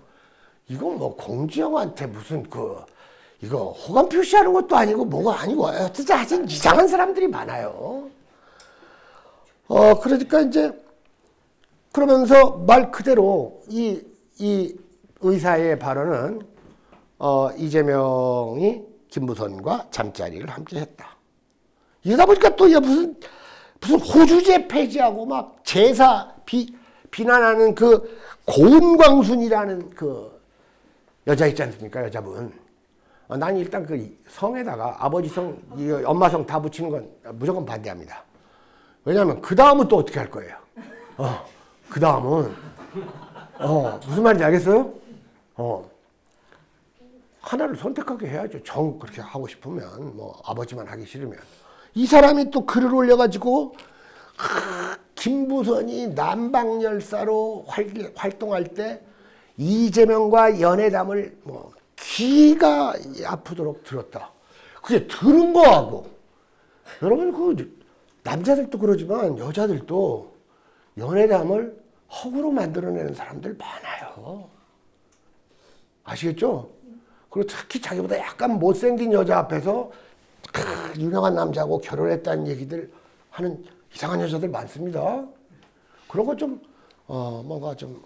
이거 뭐 공지영한테 무슨 이거 호감 표시하는 것도 아니고 뭐가 아니고 하여튼 이상한 사람들이 많아요. 그러니까 이제 그러면서 말 그대로 이 의사의 발언은 이재명이 김무선과 잠자리를 함께 했다. 이러다 보니까 또 무슨 호주제 폐지하고 막 제사 비난하는 그 고은광순이라는 그 여자 있지 않습니까? 여자분. 난 일단 그 성에다가 아버지 성, 엄마 성 다 붙이는 건 무조건 반대합니다. 왜냐하면 그 다음은 또 어떻게 할 거예요? 그 다음은 무슨 말인지 알겠어요? 하나를 선택하게 해야죠. 그렇게 하고 싶으면, 뭐 아버지만 하기 싫으면. 이 사람이 또 글을 올려가지고 김무선이 남방열사로 활동할 때 이재명과 연애담을 뭐 귀가 아프도록 들었다. 그게 들은 거하고, 여러분 남자들도 그러지만 여자들도 연애담을 허구로 만들어내는 사람들 많아요. 아시겠죠? 그리고 특히 자기보다 약간 못생긴 여자 앞에서 유명한 남자하고 결혼했다는 얘기들 하는 이상한 여자들 많습니다. 그런 거 좀 뭐가 좀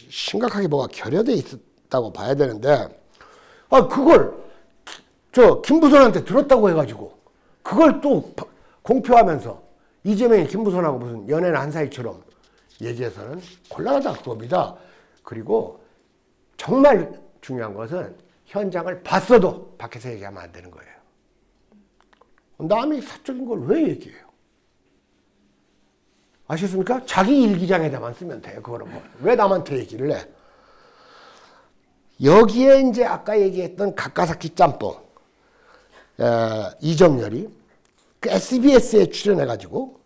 심각하게 뭐가 결여돼 있었다고 봐야 되는데, 그걸 김무선한테 들었다고 해가지고 그걸 또 공표하면서 이재명이 김무선하고 무슨 연애는 한 사이처럼 얘기해서는 곤란하다 그겁니다. 그리고 정말 중요한 것은 현장을 봤어도 밖에서 얘기하면 안 되는 거예요. 남이 사적인 걸 왜 얘기해요? 아시겠습니까? 자기 일기장에다만 쓰면 돼요. 그거는 왜 남한테 얘기를 해? 여기에 이제 아까 얘기했던 가까사키 짬뽕 이정열이 그 SBS에 출연해가지고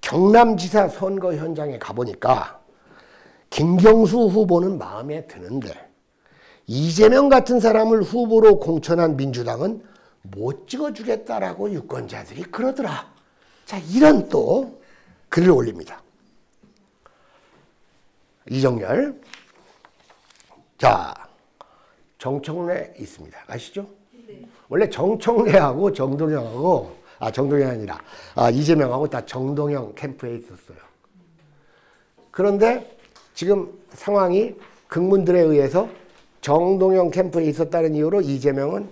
경남지사 선거 현장에 가보니까 김경수 후보는 마음에 드는데 이재명 같은 사람을 후보로 공천한 민주당은 못 찍어주겠다라고 유권자들이 그러더라. 자, 이런 또 글을 올립니다. 이정열. 자, 정청래 있습니다. 아시죠? 네. 원래 정청래하고 정동영하고, 정동영이 아니라, 이재명하고 다 정동영 캠프에 있었어요. 그런데 지금 상황이 극문들에 의해서 정동영 캠프에 있었다는 이유로 이재명은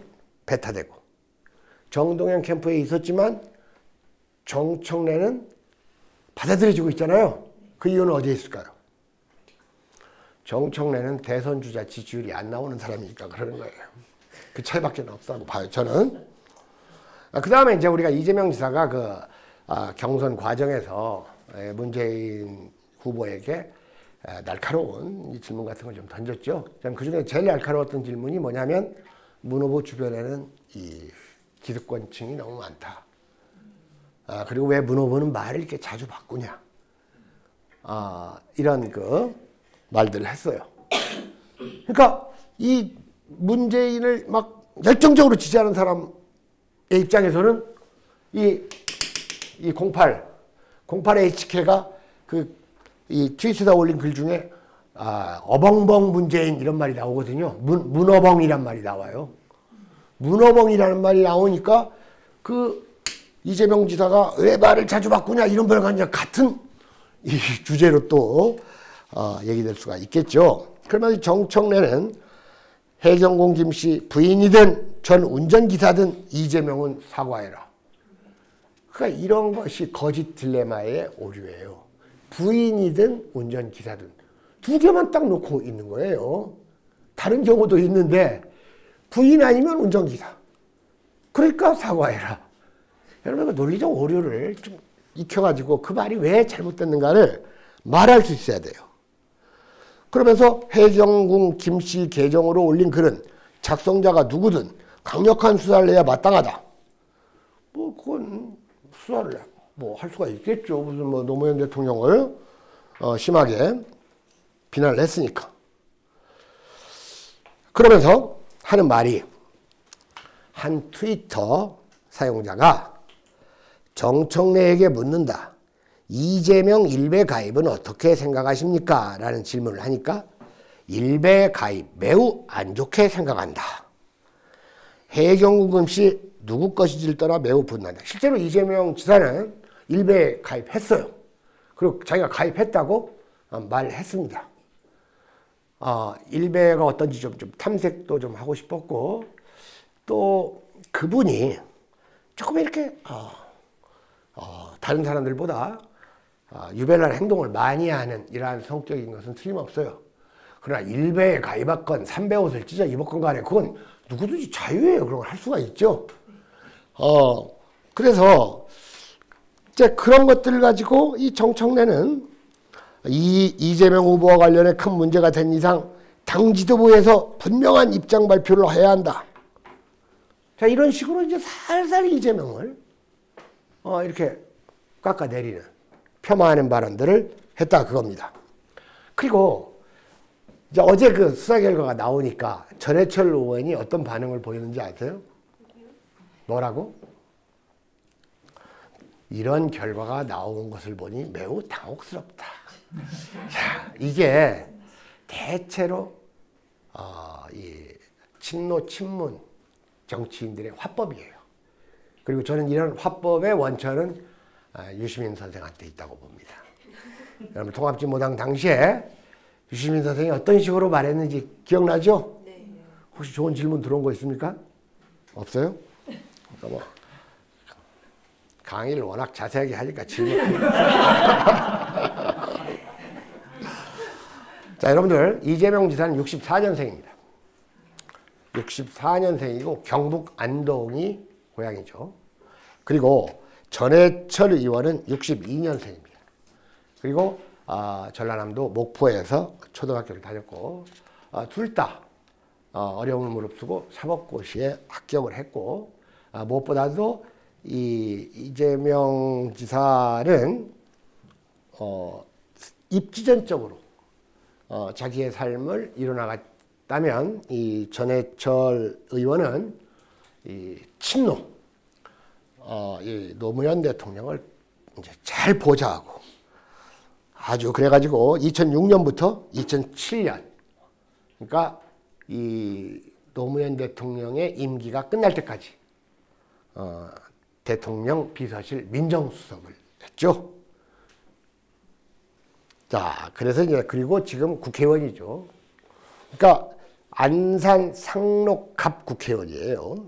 배타되고, 정동영 캠프에 있었지만 정청래는 받아들여지고 있잖아요. 그 이유는 어디에 있을까요? 정청래는 대선 주자 지지율이 안 나오는 사람이니까 그러는 거예요. 그 차이밖에 없다고 봐요, 저는. 그 다음에 이제 우리가 이재명 지사가 경선 과정에서 문재인 후보에게 날카로운 질문 같은 걸 좀 던졌죠. 그 중에 제일 날카로웠던 질문이 뭐냐면, 문 후보 주변에는 이 기득권층이 너무 많다. 그리고 왜 문 후보는 말을 이렇게 자주 바꾸냐. 이런 말들을 했어요. 그러니까 이 문재인을 막 열정적으로 지지하는 사람의 입장에서는 이 08HK가 이 트윗에다 올린 글 중에 어벙벙 문재인 이런 말이 나오거든요. 문어벙이란 말이 나와요. 문어벙이라는 말이 나오니까 이재명 지사가 왜 말을 자주 바꾸냐 이런 말과 이제 같은 이 주제로 또 얘기될 수가 있겠죠. 그러면 정청래는 해경공 김씨 부인이든 전 운전기사든 이재명은 사과해라. 그러니까 이런 것이 거짓 딜레마의 오류예요. 부인이든 운전기사든 두 개만 딱 놓고 있는 거예요. 다른 경우도 있는데 부인 아니면 운전기사. 그러니까 사과해라. 여러분, 그 논리적 오류를 좀 익혀가지고 그 말이 왜 잘못됐는가를 말할 수 있어야 돼요. 그러면서 해경궁 김씨 계정으로 올린 글은 작성자가 누구든 강력한 수사를 해야 마땅하다. 그건 수사를 할 수가 있겠죠. 무슨 노무현 대통령을 심하게 비난을 했으니까. 그러면서 하는 말이, 한 트위터 사용자가 정청래에게 묻는다. 이재명 일베 가입은 어떻게 생각하십니까? 라는 질문을 하니까 일베 가입 매우 안 좋게 생각한다. 해경궁 김씨 누구 것인지를 떠나 매우 분노한다. 실제로 이재명 지사는 일베 가입했어요. 그리고 자기가 가입했다고 말했습니다. 일베가 어떤지 좀 탐색도 좀 하고 싶었고, 또 그분이 조금 이렇게 다른 사람들보다 유별난 행동을 많이 하는 이러한 성격인 것은 틀림없어요. 그러나 일베에 가입했건 삼배 옷을 찢어 입었건 간에 그건 누구든지 자유예요. 그런 걸 할 수가 있죠. 그래서 이제 그런 것들을 가지고 이 정청래는 이재명 후보와 관련해 큰 문제가 된 이상 당 지도부에서 분명한 입장 발표를 해야 한다. 자, 이런 식으로 이제 살살 이재명을 이렇게 깎아내리는, 폄하하는 발언들을 했다 그겁니다. 그리고 이제 어제 그 수사 결과가 나오니까 전해철 의원이 어떤 반응을 보이는지 아세요? 뭐라고? 이런 결과가 나온 것을 보니 매우 당혹스럽다. 자, 이게 대체로 이 친노 친문 정치인들의 화법이에요. 그리고 저는 이런 화법의 원천은 유시민 선생한테 있다고 봅니다. 여러분, 통합진보당 당시에 유시민 선생이 어떤 식으로 말했는지 기억나죠? 네. 혹시 좋은 질문 들어온 거 있습니까? 없어요? 강의를 워낙 자세하게 하니까 질문. 자, 여러분들, 이재명 지사는 64년생입니다. 64년생이고 경북 안동이 고향이죠. 그리고 전해철 의원은 62년생입니다. 그리고 전라남도 목포에서 초등학교를 다녔고, 둘 다 어려움을 무릅쓰고 사법고시에 합격을 했고, 무엇보다도 이재명 지사는 입지전적으로 자기의 삶을 이뤄나갔다면 이 전해철 의원은 이 친노, 이 노무현 대통령을 이제 잘 보좌하고 아주 그래가지고 2006년부터 2007년, 그러니까 이 노무현 대통령의 임기가 끝날 때까지 대통령 비서실 민정수석을 했죠. 자, 그래서 이제 그리고 지금 국회의원이죠. 그러니까 안산 상록갑 국회의원이에요.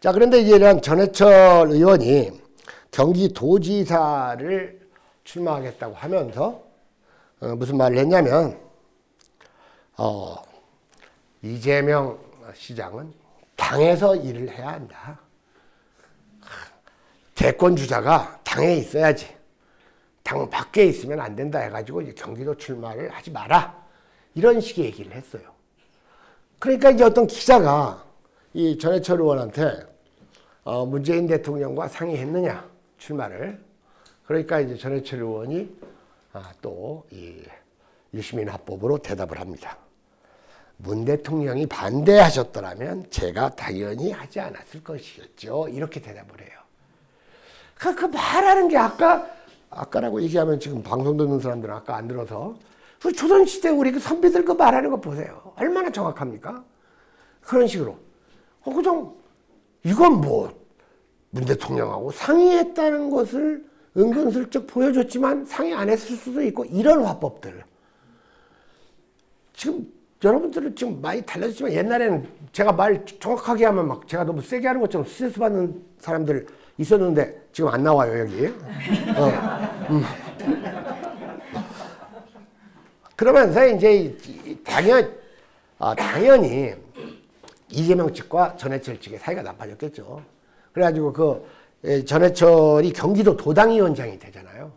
자, 그런데 이제 이런 전해철 의원이 경기도지사를 출마하겠다고 하면서 무슨 말을 했냐면 이재명 시장은 당에서 일을 해야 한다. 대권 주자가 당에 있어야지. 당 밖에 있으면 안 된다 해가지고 이제 경기도 출마를 하지 마라. 이런 식의 얘기를 했어요. 그러니까 이제 어떤 기자가 이 전해철 의원한테 문재인 대통령과 상의했느냐, 출마를. 그러니까 이제 전해철 의원이 또 이 유시민화법으로 대답을 합니다. 문 대통령이 반대하셨더라면 제가 당연히 하지 않았을 것이겠죠. 이렇게 대답을 해요. 그 말하는 게 아까라고 얘기하면 지금 방송 듣는 사람들은 아까 안 들어서 그 조선시대 우리 그 선비들 그 말하는 거 보세요. 얼마나 정확합니까? 그런 식으로. 그냥 이건 뭐 문 대통령하고 상의했다는 것을 은근슬쩍 보여줬지만 상의 안 했을 수도 있고 이런 화법들. 지금 여러분들은 지금 많이 달라졌지만 옛날에는 제가 말 정확하게 하면 막 제가 너무 세게 하는 것처럼 스트레스 받는 사람들 있었는데 지금 안 나와요, 여기. 그러면서 이제 당연히 이재명 측과 전해철 측의 사이가 나빠졌겠죠. 그래가지고 그 전해철이 경기도 도당위원장이 되잖아요.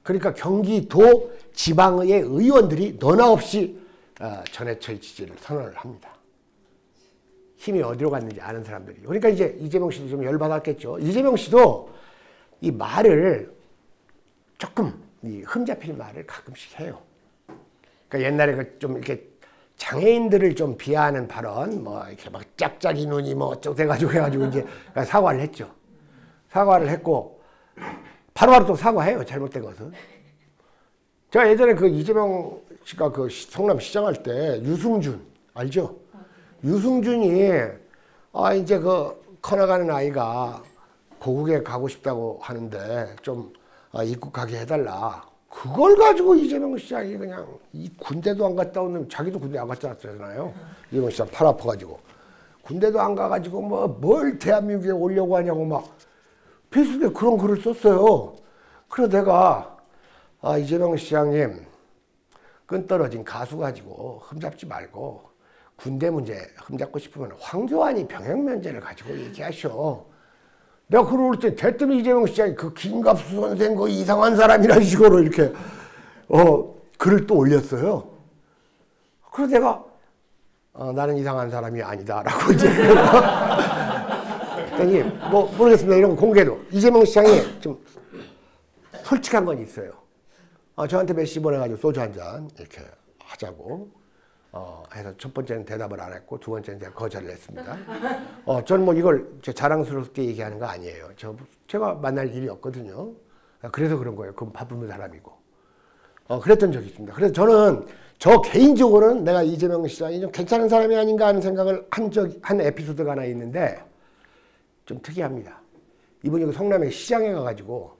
그러니까 경기도 지방의 의원들이 너나 없이 전해철 지지를 선언을 합니다. 힘이 어디로 갔는지 아는 사람들이. 그러니까 이제 이재명 씨도 좀 열받았겠죠. 이재명 씨도 이 말을 조금 흠잡힐 말을 가끔씩 해요. 그러니까 옛날에 좀 이렇게 장애인들을 좀 비하하는 발언, 뭐 이렇게 막 짝짝이 눈이 뭐 어쩌고 돼가지고 해가지고 이제 사과를 했죠. 사과를 했고 바로바로 또 사과해요. 잘못된 것은. 제가 예전에 그 이재명 씨가 그 성남 시장할 때 유승준 알죠? 유승준이 이제 그 커나가는 아이가 고국에 가고 싶다고 하는데 좀 입국하게 해달라. 그걸 가지고 이재명 시장이 그냥 이 군대도 안 갔다 오는, 자기도 군대 안 갔다 왔잖아요. 이재명 시장 팔 아파가지고 군대도 안 가가지고 뭐 뭘 대한민국에 오려고 하냐고 막 페이스북에 그런 글을 썼어요. 그래서 내가 이재명 시장님 끈 떨어진 가수 가지고 흠잡지 말고 군대 문제 흠잡고 싶으면 황교안이 병역면제를 가지고 얘기하셔. 내가 그럴 때 대뜸 이재명 시장이 그 김갑수 선생 그 이상한 사람이라는 식으로 이렇게 글을 또 올렸어요. 그래서 내가 나는 이상한 사람이 아니다라고 이제 그랬더니 뭐 모르겠습니다. 이런 공개도 이재명 시장이 좀 솔직한 건 있어요. 저한테 메시지 보내가지고 소주 한 잔 이렇게 하자고 해서 첫 번째는 대답을 안 했고 두 번째는 제가 거절을 했습니다. 저는 뭐 이걸 자랑스럽게 얘기하는 거 아니에요. 제가 만날 일이 없거든요. 그래서 그런 거예요. 그건 바쁜 사람이고. 그랬던 적이 있습니다. 그래서 저는 저 개인적으로는 내가 이재명 시장이 좀 괜찮은 사람이 아닌가 하는 생각을 한 에피소드가 하나 있는데 좀 특이합니다. 이분이 그 성남에 시장에 가가지고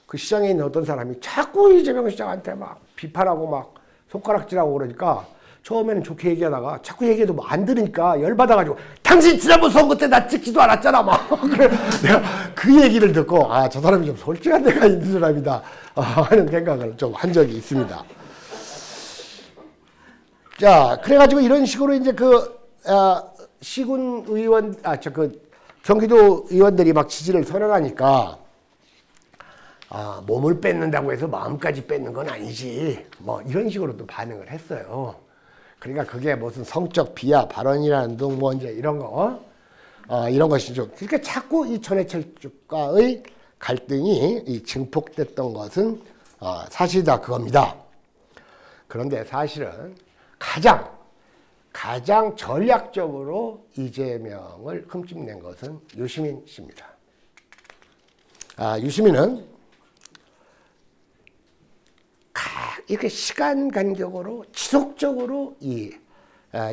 그 시장에 있는 어떤 사람이 자꾸 이재명 시장한테 막 비판하고 막 손가락질하고 그러니까 처음에는 좋게 얘기하다가 자꾸 얘기해도 뭐 안 들으니까 열받아가지고 당신 지난번 선거 때 나 찍지도 않았잖아 막. 그래 내가 그 얘기를 듣고 저 사람이 좀 솔직한 데가 있는 사람이다 하는 생각을 좀 한 적이 있습니다. 자, 그래가지고 이런 식으로 이제 시군 의원, 경기도 의원들이 막 지지를 선언하니까 몸을 뺏는다고 해서 마음까지 뺏는 건 아니지. 뭐 이런 식으로 또 반응을 했어요. 그러니까 그게 무슨 성적 비하 발언이라는 등 뭐 이제 이런 이런 것이죠. 그러니까 자꾸 이 전해철 쪽과의 갈등이 증폭됐던 것은 사실이다 그겁니다. 그런데 사실은 가장 전략적으로 이재명을 흠집낸 것은 유시민 씨입니다. 유시민은 이렇게 시간 간격으로 지속적으로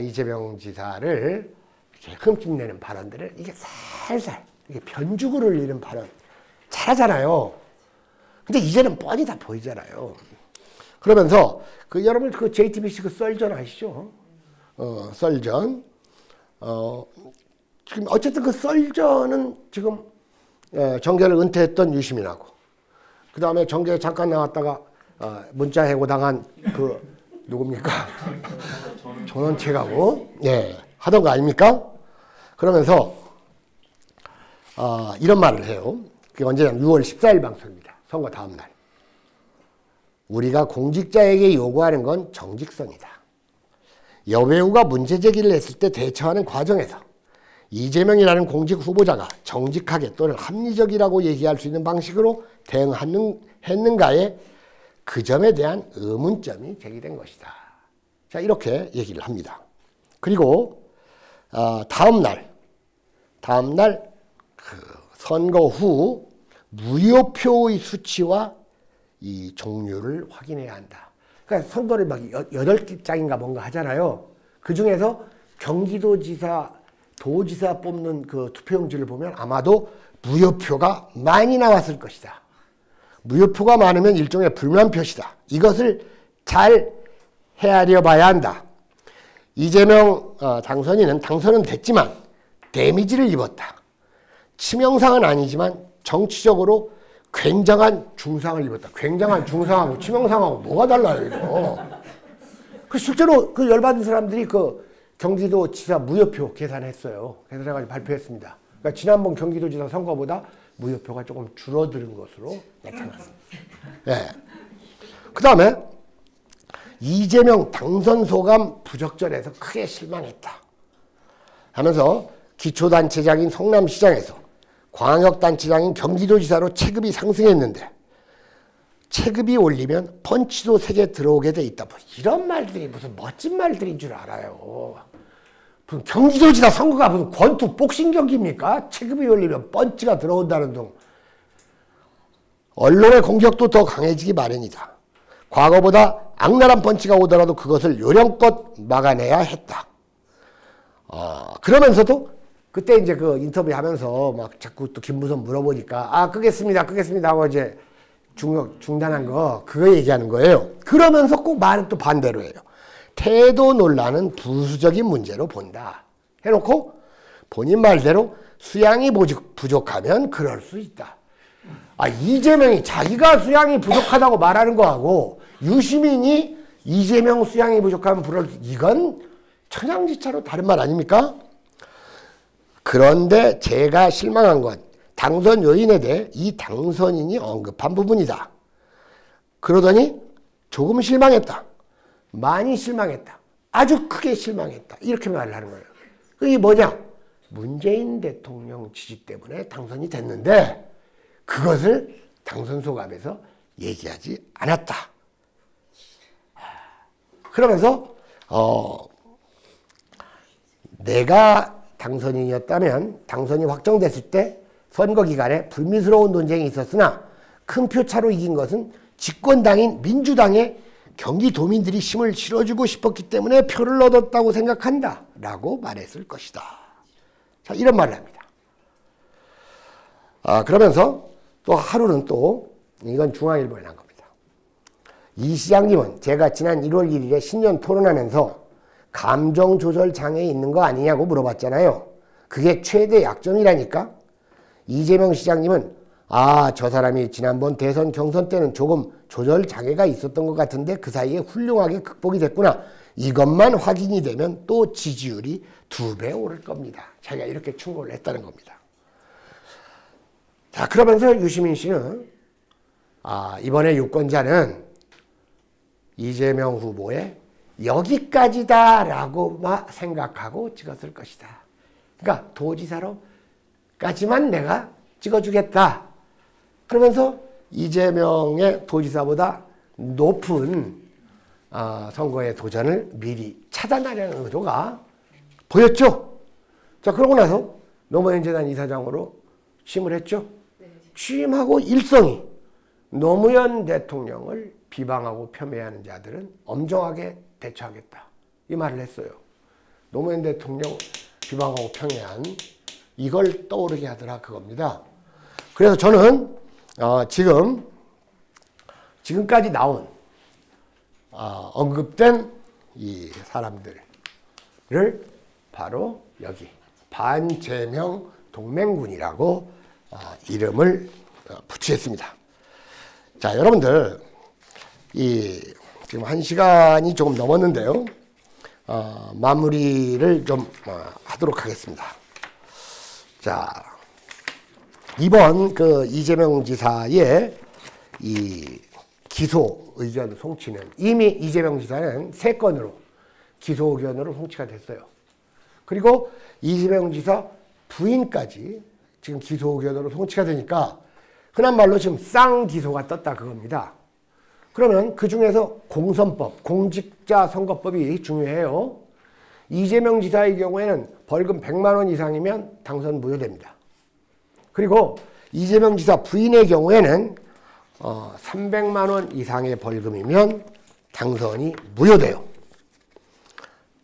이재명 지사를 이렇게 흠집내는 발언들을 이게 살살 이게 변죽을 흘리는 발언 잘하잖아요. 근데 이제는 뻔히 다 보이잖아요. 그러면서 여러분 그 JTBC 그 썰전 아시죠? 썰전. 지금 어쨌든 그 썰전은 지금 정계를 은퇴했던 유시민하고 그 다음에 정계에 잠깐 나왔다가 문자 해고당한 그 누굽니까? 전원책하고 하던 거 아닙니까? 그러면서 이런 말을 해요. 그게 언제냐면 6월 14일 방송입니다. 선거 다음 날. 우리가 공직자에게 요구하는 건 정직성이다. 여배우가 문제 제기를 했을 때 대처하는 과정에서 이재명이라는 공직 후보자가 정직하게 또는 합리적이라고 얘기할 수 있는 방식으로 대응했는가에 그 점에 대한 의문점이 제기된 것이다. 자, 이렇게 얘기를 합니다. 그리고 다음 날 그 선거 후 무효표의 수치와 이 종류를 확인해야 한다. 그러니까 선거를 막 8장인가 뭔가 하잖아요. 그 중에서 경기도지사, 도지사 뽑는 그 투표용지를 보면 아마도 무효표가 많이 나왔을 것이다. 무효표가 많으면 일종의 불만 표시다. 이것을 잘 헤아려 봐야 한다. 이재명 당선인은 당선은 됐지만 데미지를 입었다. 치명상은 아니지만 정치적으로 굉장한 중상을 입었다. 굉장한 중상하고 치명상하고 뭐가 달라요, 이거. 실제로 그 열받은 사람들이 그 경기도지사 무효표 계산했어요. 계산해가지고 발표했습니다. 그러니까 지난번 경기도지사 선거보다 무효표가 조금 줄어드는 것으로 나타났습니다. 그 다음에 이재명 당선 소감 부적절해서 크게 실망했다 하면서 기초단체장인 성남시장에서 광역단체장인 경기도지사로 체급이 상승했는데 체급이 올리면 펀치도 세게 들어오게 돼 있다. 뭐 이런 말들이 무슨 멋진 말들인 줄 알아요. 무슨 경기도지사 선거가 무슨 권투 복싱 경기입니까? 체급이 올리면 펀치가 들어온다는 둥. 언론의 공격도 더 강해지기 마련이다. 과거보다 악랄한 펀치가 오더라도 그것을 요령껏 막아내야 했다. 그러면서도 그때 이제 그 인터뷰 하면서 막 자꾸 또 김무성 물어보니까 끄겠습니다 하고 이제 중단한 거 그거 얘기하는 거예요. 그러면서 꼭 말은 또 반대로 해요. 태도 논란은 부수적인 문제로 본다 해놓고 본인 말대로 수양이 부족하면 그럴 수 있다. 이재명이 자기가 수양이 부족하다고 말하는 거하고 유시민이 이재명 수양이 부족하면 이건 천양지차로 다른 말 아닙니까? 그런데 제가 실망한 건 당선 요인에 대해 이 당선인이 언급한 부분이다. 그러더니 조금 실망했다. 많이 실망했다. 아주 크게 실망했다. 이렇게 말을 하는 거예요. 그게 뭐냐? 문재인 대통령 지지 때문에 당선이 됐는데 그것을 당선 소감에서 얘기하지 않았다. 그러면서 내가 당선인이었다면 당선이 확정됐을 때 선거 기간에 불미스러운 논쟁이 있었으나 큰 표차로 이긴 것은 집권당인 민주당에 경기도민들이 힘을 실어주고 싶었기 때문에 표를 얻었다고 생각한다 라고 말했을 것이다. 자, 이런 말을 합니다. 그러면서 또 하루는 또 이건 중앙일보에 난 겁니다. 이 시장님은 제가 지난 1월 1일에 신년 토론하면서 감정 조절 장애 있는 거 아니냐고 물어봤잖아요. 그게 최대 약점이라니까. 이재명 시장님은 저 사람이 지난번 대선 경선 때는 조금 조절 장애가 있었던 것 같은데 그 사이에 훌륭하게 극복이 됐구나. 이것만 확인이 되면 또 지지율이 2배 오를 겁니다. 자기가 이렇게 충고를 했다는 겁니다. 자, 그러면서 유시민 씨는 이번에 유권자는 이재명 후보의 여기까지다라고만 생각하고 찍었을 것이다. 그러니까 도지사로까지만 내가 찍어주겠다. 그러면서 이재명의 도지사보다 높은 선거의 도전을 미리 차단하려는 의도가 보였죠. 자, 그러고 나서 노무현 재단 이사장으로 취임을 했죠. 취임하고 일성이 노무현 대통령을 비방하고 폄훼하는 자들은 엄정하게 대처하겠다. 이 말을 했어요. 노무현 대통령 비방하고 폄훼한 이걸 떠오르게 하더라 그겁니다. 그래서 저는 지금까지 나온 언급된 이 사람들을 바로 여기 반제명 동맹군이라고 이름을 붙이겠습니다. 자, 여러분들 지금 1시간이 조금 넘었는데요. 마무리를 좀 하도록 하겠습니다. 자, 이번 이재명 지사의 이 기소 의견 송치는 이미 이재명 지사는 3건으로 기소 의견으로 송치가 됐어요. 그리고 이재명 지사 부인까지 지금 기소 의견으로 송치가 되니까 흔한 말로 지금 쌍기소가 떴다 그겁니다. 그러면 그 중에서 공선법, 공직자선거법이 중요해요. 이재명 지사의 경우에는 벌금 100만 원 이상이면 당선 무효됩니다. 그리고 이재명 지사 부인의 경우에는 300만 원 이상의 벌금이면 당선이 무효돼요.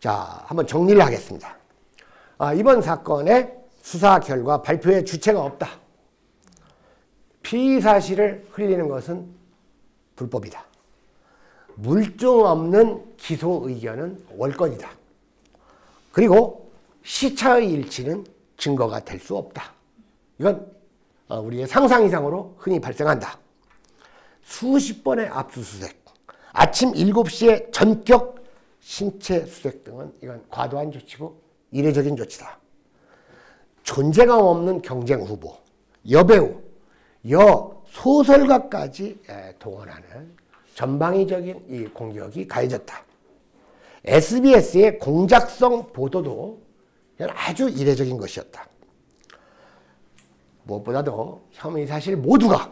자, 한번 정리를 하겠습니다. 이번 사건의 수사 결과 발표의 주체가 없다. 피의 사실을 흘리는 것은 불법이다. 물증 없는 기소 의견은 월권이다. 그리고 시차의 일치는 증거가 될 수 없다. 이건 우리의 상상 이상으로 흔히 발생한다. 수십 번의 압수수색, 아침 7시에 전격 신체 수색 등은 이건 과도한 조치고 이례적인 조치다. 존재감 없는 경쟁 후보, 여배우, 여소설가까지 동원하는 전방위적인 이 공격이 가해졌다. SBS의 공작성 보도도 아주 이례적인 것이었다. 무엇보다도 혐의 사실 모두가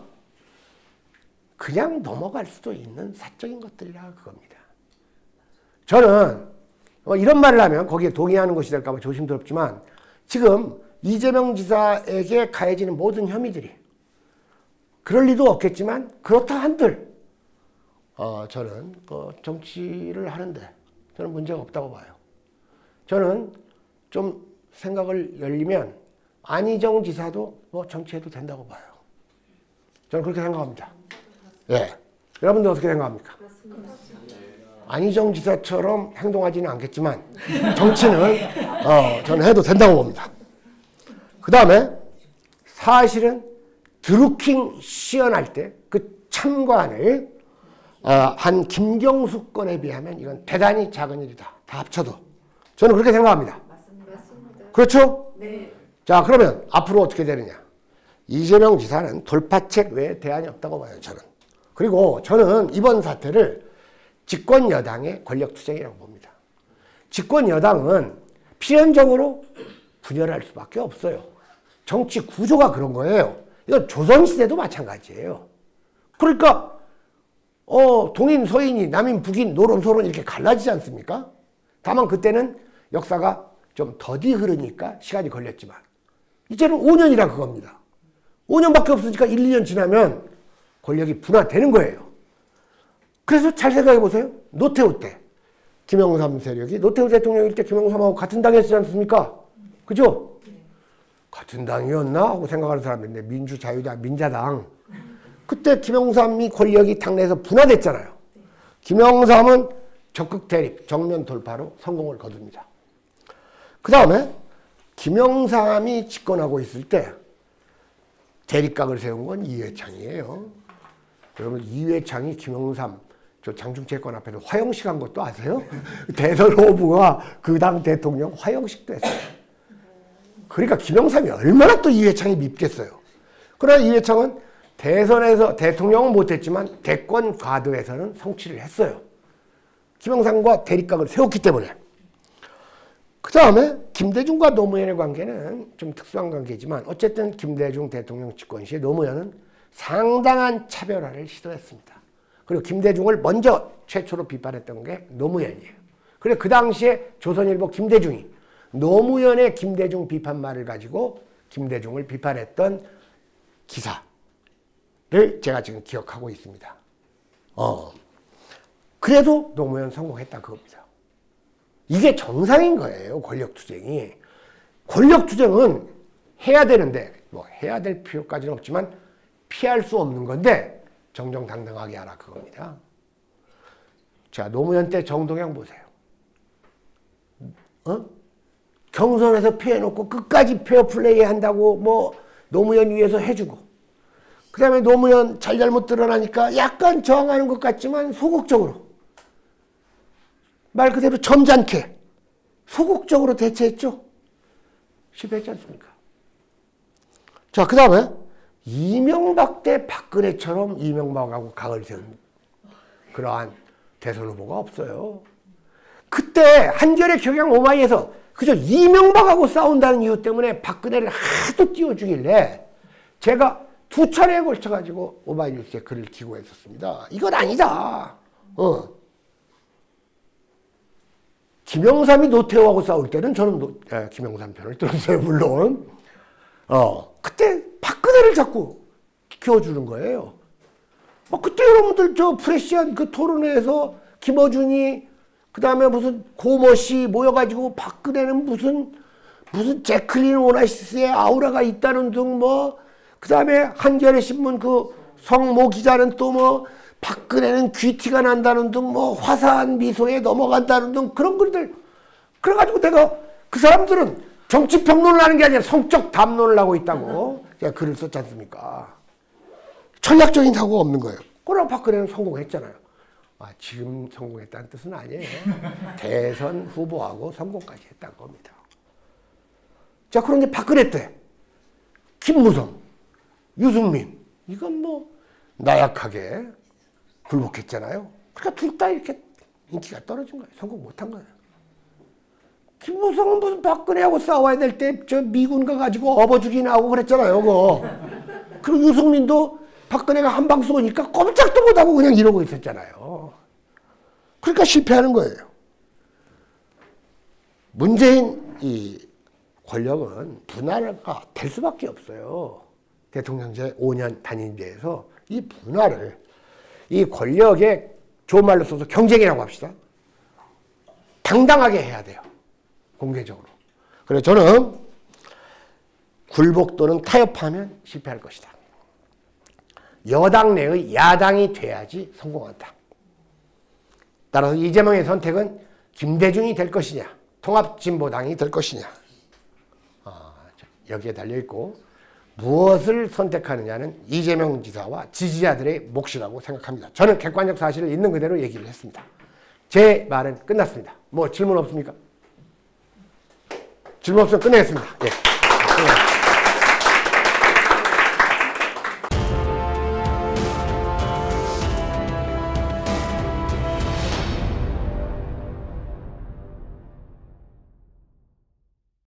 그냥 넘어갈 수도 있는 사적인 것들이라 그겁니다. 저는 이런 말을 하면 거기에 동의하는 것이 될까 봐 조심스럽지만 지금 이재명 지사에게 가해지는 모든 혐의들이 그럴 리도 없겠지만 그렇다 한들 저는 정치를 하는데 저는 문제가 없다고 봐요. 저는 좀 생각을 열리면 안희정 지사도 정치해도 된다고 봐요. 저는 그렇게 생각합니다. 예. 여러분들 어떻게 생각합니까? 안희정 지사처럼 행동하지는 않겠지만 정치는 저는 해도 된다고 봅니다. 그 다음에 사실은 드루킹 시연할 때 그 참관을 한 김경숙 건에 비하면 이건 대단히 작은 일이다. 다 합쳐도. 저는 그렇게 생각합니다. 맞습니다. 그렇죠? 네. 자, 그러면 앞으로 어떻게 되느냐. 이재명 지사는 돌파책 외에 대안이 없다고 봐요. 저는. 그리고 저는 이번 사태를 집권 여당의 권력투쟁이라고 봅니다. 집권 여당은 필연적으로 분열할 수밖에 없어요. 정치 구조가 그런 거예요. 이건 조선시대도 마찬가지예요. 그러니까 동인, 서인이, 남인, 북인, 노론, 소론 이렇게 갈라지지 않습니까? 다만 그때는 역사가 좀 더디 흐르니까 시간이 걸렸지만 이제는 5년이라 그겁니다. 5년밖에 없으니까 1, 2년 지나면 권력이 분화되는 거예요. 그래서 잘 생각해 보세요. 노태우 때 김영삼 세력이 노태우 대통령일 때 김영삼하고 같은 당이었지 않습니까? 그죠? 같은 당이었나 하고 생각하는 사람인데 민주자유당, 민자당. 그때 김영삼이 권력이 당내에서 분화됐잖아요. 김영삼은 적극 대립, 정면 돌파로 성공을 거둡니다. 그 다음에 김영삼이 집권하고 있을 때 대립각을 세운 건 이회창이에요. 여러분 이회창이 김영삼 저 장충채권 앞에서 화형식 한 것도 아세요? 대선 후보가 그 당 대통령 화형식도 했어요. 그러니까 김영삼이 얼마나 또 이회창이 밉겠어요. 그러나 이회창은 대선에서 대통령은 못했지만 대권 과도에서는 성취를 했어요. 김영삼과 대립각을 세웠기 때문에. 그 다음에 김대중과 노무현의 관계는 좀 특수한 관계지만 어쨌든 김대중 대통령 집권 시에 노무현은 상당한 차별화를 시도했습니다. 그리고 김대중을 먼저 최초로 비판했던 게 노무현이에요. 그래 그 당시에 조선일보 김대중이 노무현의 김대중 비판말을 가지고 김대중을 비판했던 기사를 제가 지금 기억하고 있습니다. 그래도 노무현 성공했다 그겁니다. 이게 정상인 거예요. 권력투쟁이. 권력투쟁은 해야 되는데 뭐 해야 될 필요까지는 없지만 피할 수 없는 건데 정정당당하게 하라 그겁니다. 자, 노무현 때 정동영 보세요. 경선에서 피해놓고 끝까지 페어플레이 한다고 뭐 노무현 위해서 해주고 그 다음에 노무현 잘잘못 드러나니까 약간 저항하는 것 같지만 소극적으로 말 그대로 점잖게 소극적으로 대처했죠. 실패했지 않습니까? 자, 그 다음에 이명박 대 박근혜처럼 이명박하고 각을 세운 그러한 대선 후보가 없어요. 그때 한겨레 경향 오마이에서 그저 이명박하고 싸운다는 이유 때문에 박근혜를 하도 띄워주길래 제가 2차례에 걸쳐가지고 오마이뉴스에 글을 기고했었습니다. 이건 아니다. 김영삼이 노태우하고 싸울 때는 저는 김영삼 편을 들었어요, 물론. 그때 박근혜를 자꾸 키워주는 거예요. 그때 여러분들 저 프레시한 그 토론회에서 김어준이 그 다음에 무슨 고모씨 모여가지고 박근혜는 무슨 제클린 오나시스의 아우라가 있다는 등 뭐 그 다음에 한겨레 신문 그 성모 기자는 또 뭐 박근혜는 귀티가 난다는 등 뭐 화사한 미소에 넘어간다는 등 그런 글들 그래가지고 내가 그 사람들은 정치 평론을 하는 게 아니라 성적 담론을 하고 있다고 제가 글을 썼지 않습니까? 전략적인 사고가 없는 거예요. 그러나 박근혜는 성공했잖아요. 지금 성공했다는 뜻은 아니에요. 대선 후보하고 성공까지 했다는 겁니다. 자, 그런데 박근혜 때 김무성, 유승민 이건 뭐 나약하게 굴복했잖아요. 그러니까 둘 다 이렇게 인기가 떨어진 거예요. 성공 못한 거예요. 김무성은 무슨 박근혜하고 싸워야 될 때 저 미군 가가지고 업어주기 나오고 그랬잖아요. 그거. 그리고 유승민도 박근혜가 한 방 쏘니까 꼼짝도 못하고 그냥 이러고 있었잖아요. 그러니까 실패하는 거예요. 문재인 이 권력은 분할가 될 수밖에 없어요. 대통령제 5년 단임제에서 이 분할을 이 권력의 좋은 말로 써서 경쟁이라고 합시다. 당당하게 해야 돼요. 공개적으로. 그래서 저는 굴복 또는 타협하면 실패할 것이다. 여당 내의 야당이 돼야지 성공한다. 따라서 이재명의 선택은 김대중이 될 것이냐 통합진보당이 될 것이냐 여기에 달려있고 무엇을 선택하느냐는 이재명 지사와 지지자들의 몫이라고 생각합니다. 저는 객관적 사실을 있는 그대로 얘기를 했습니다. 제 말은 끝났습니다. 뭐 질문 없습니까? 질문 없으면 끝내겠습니다. 예.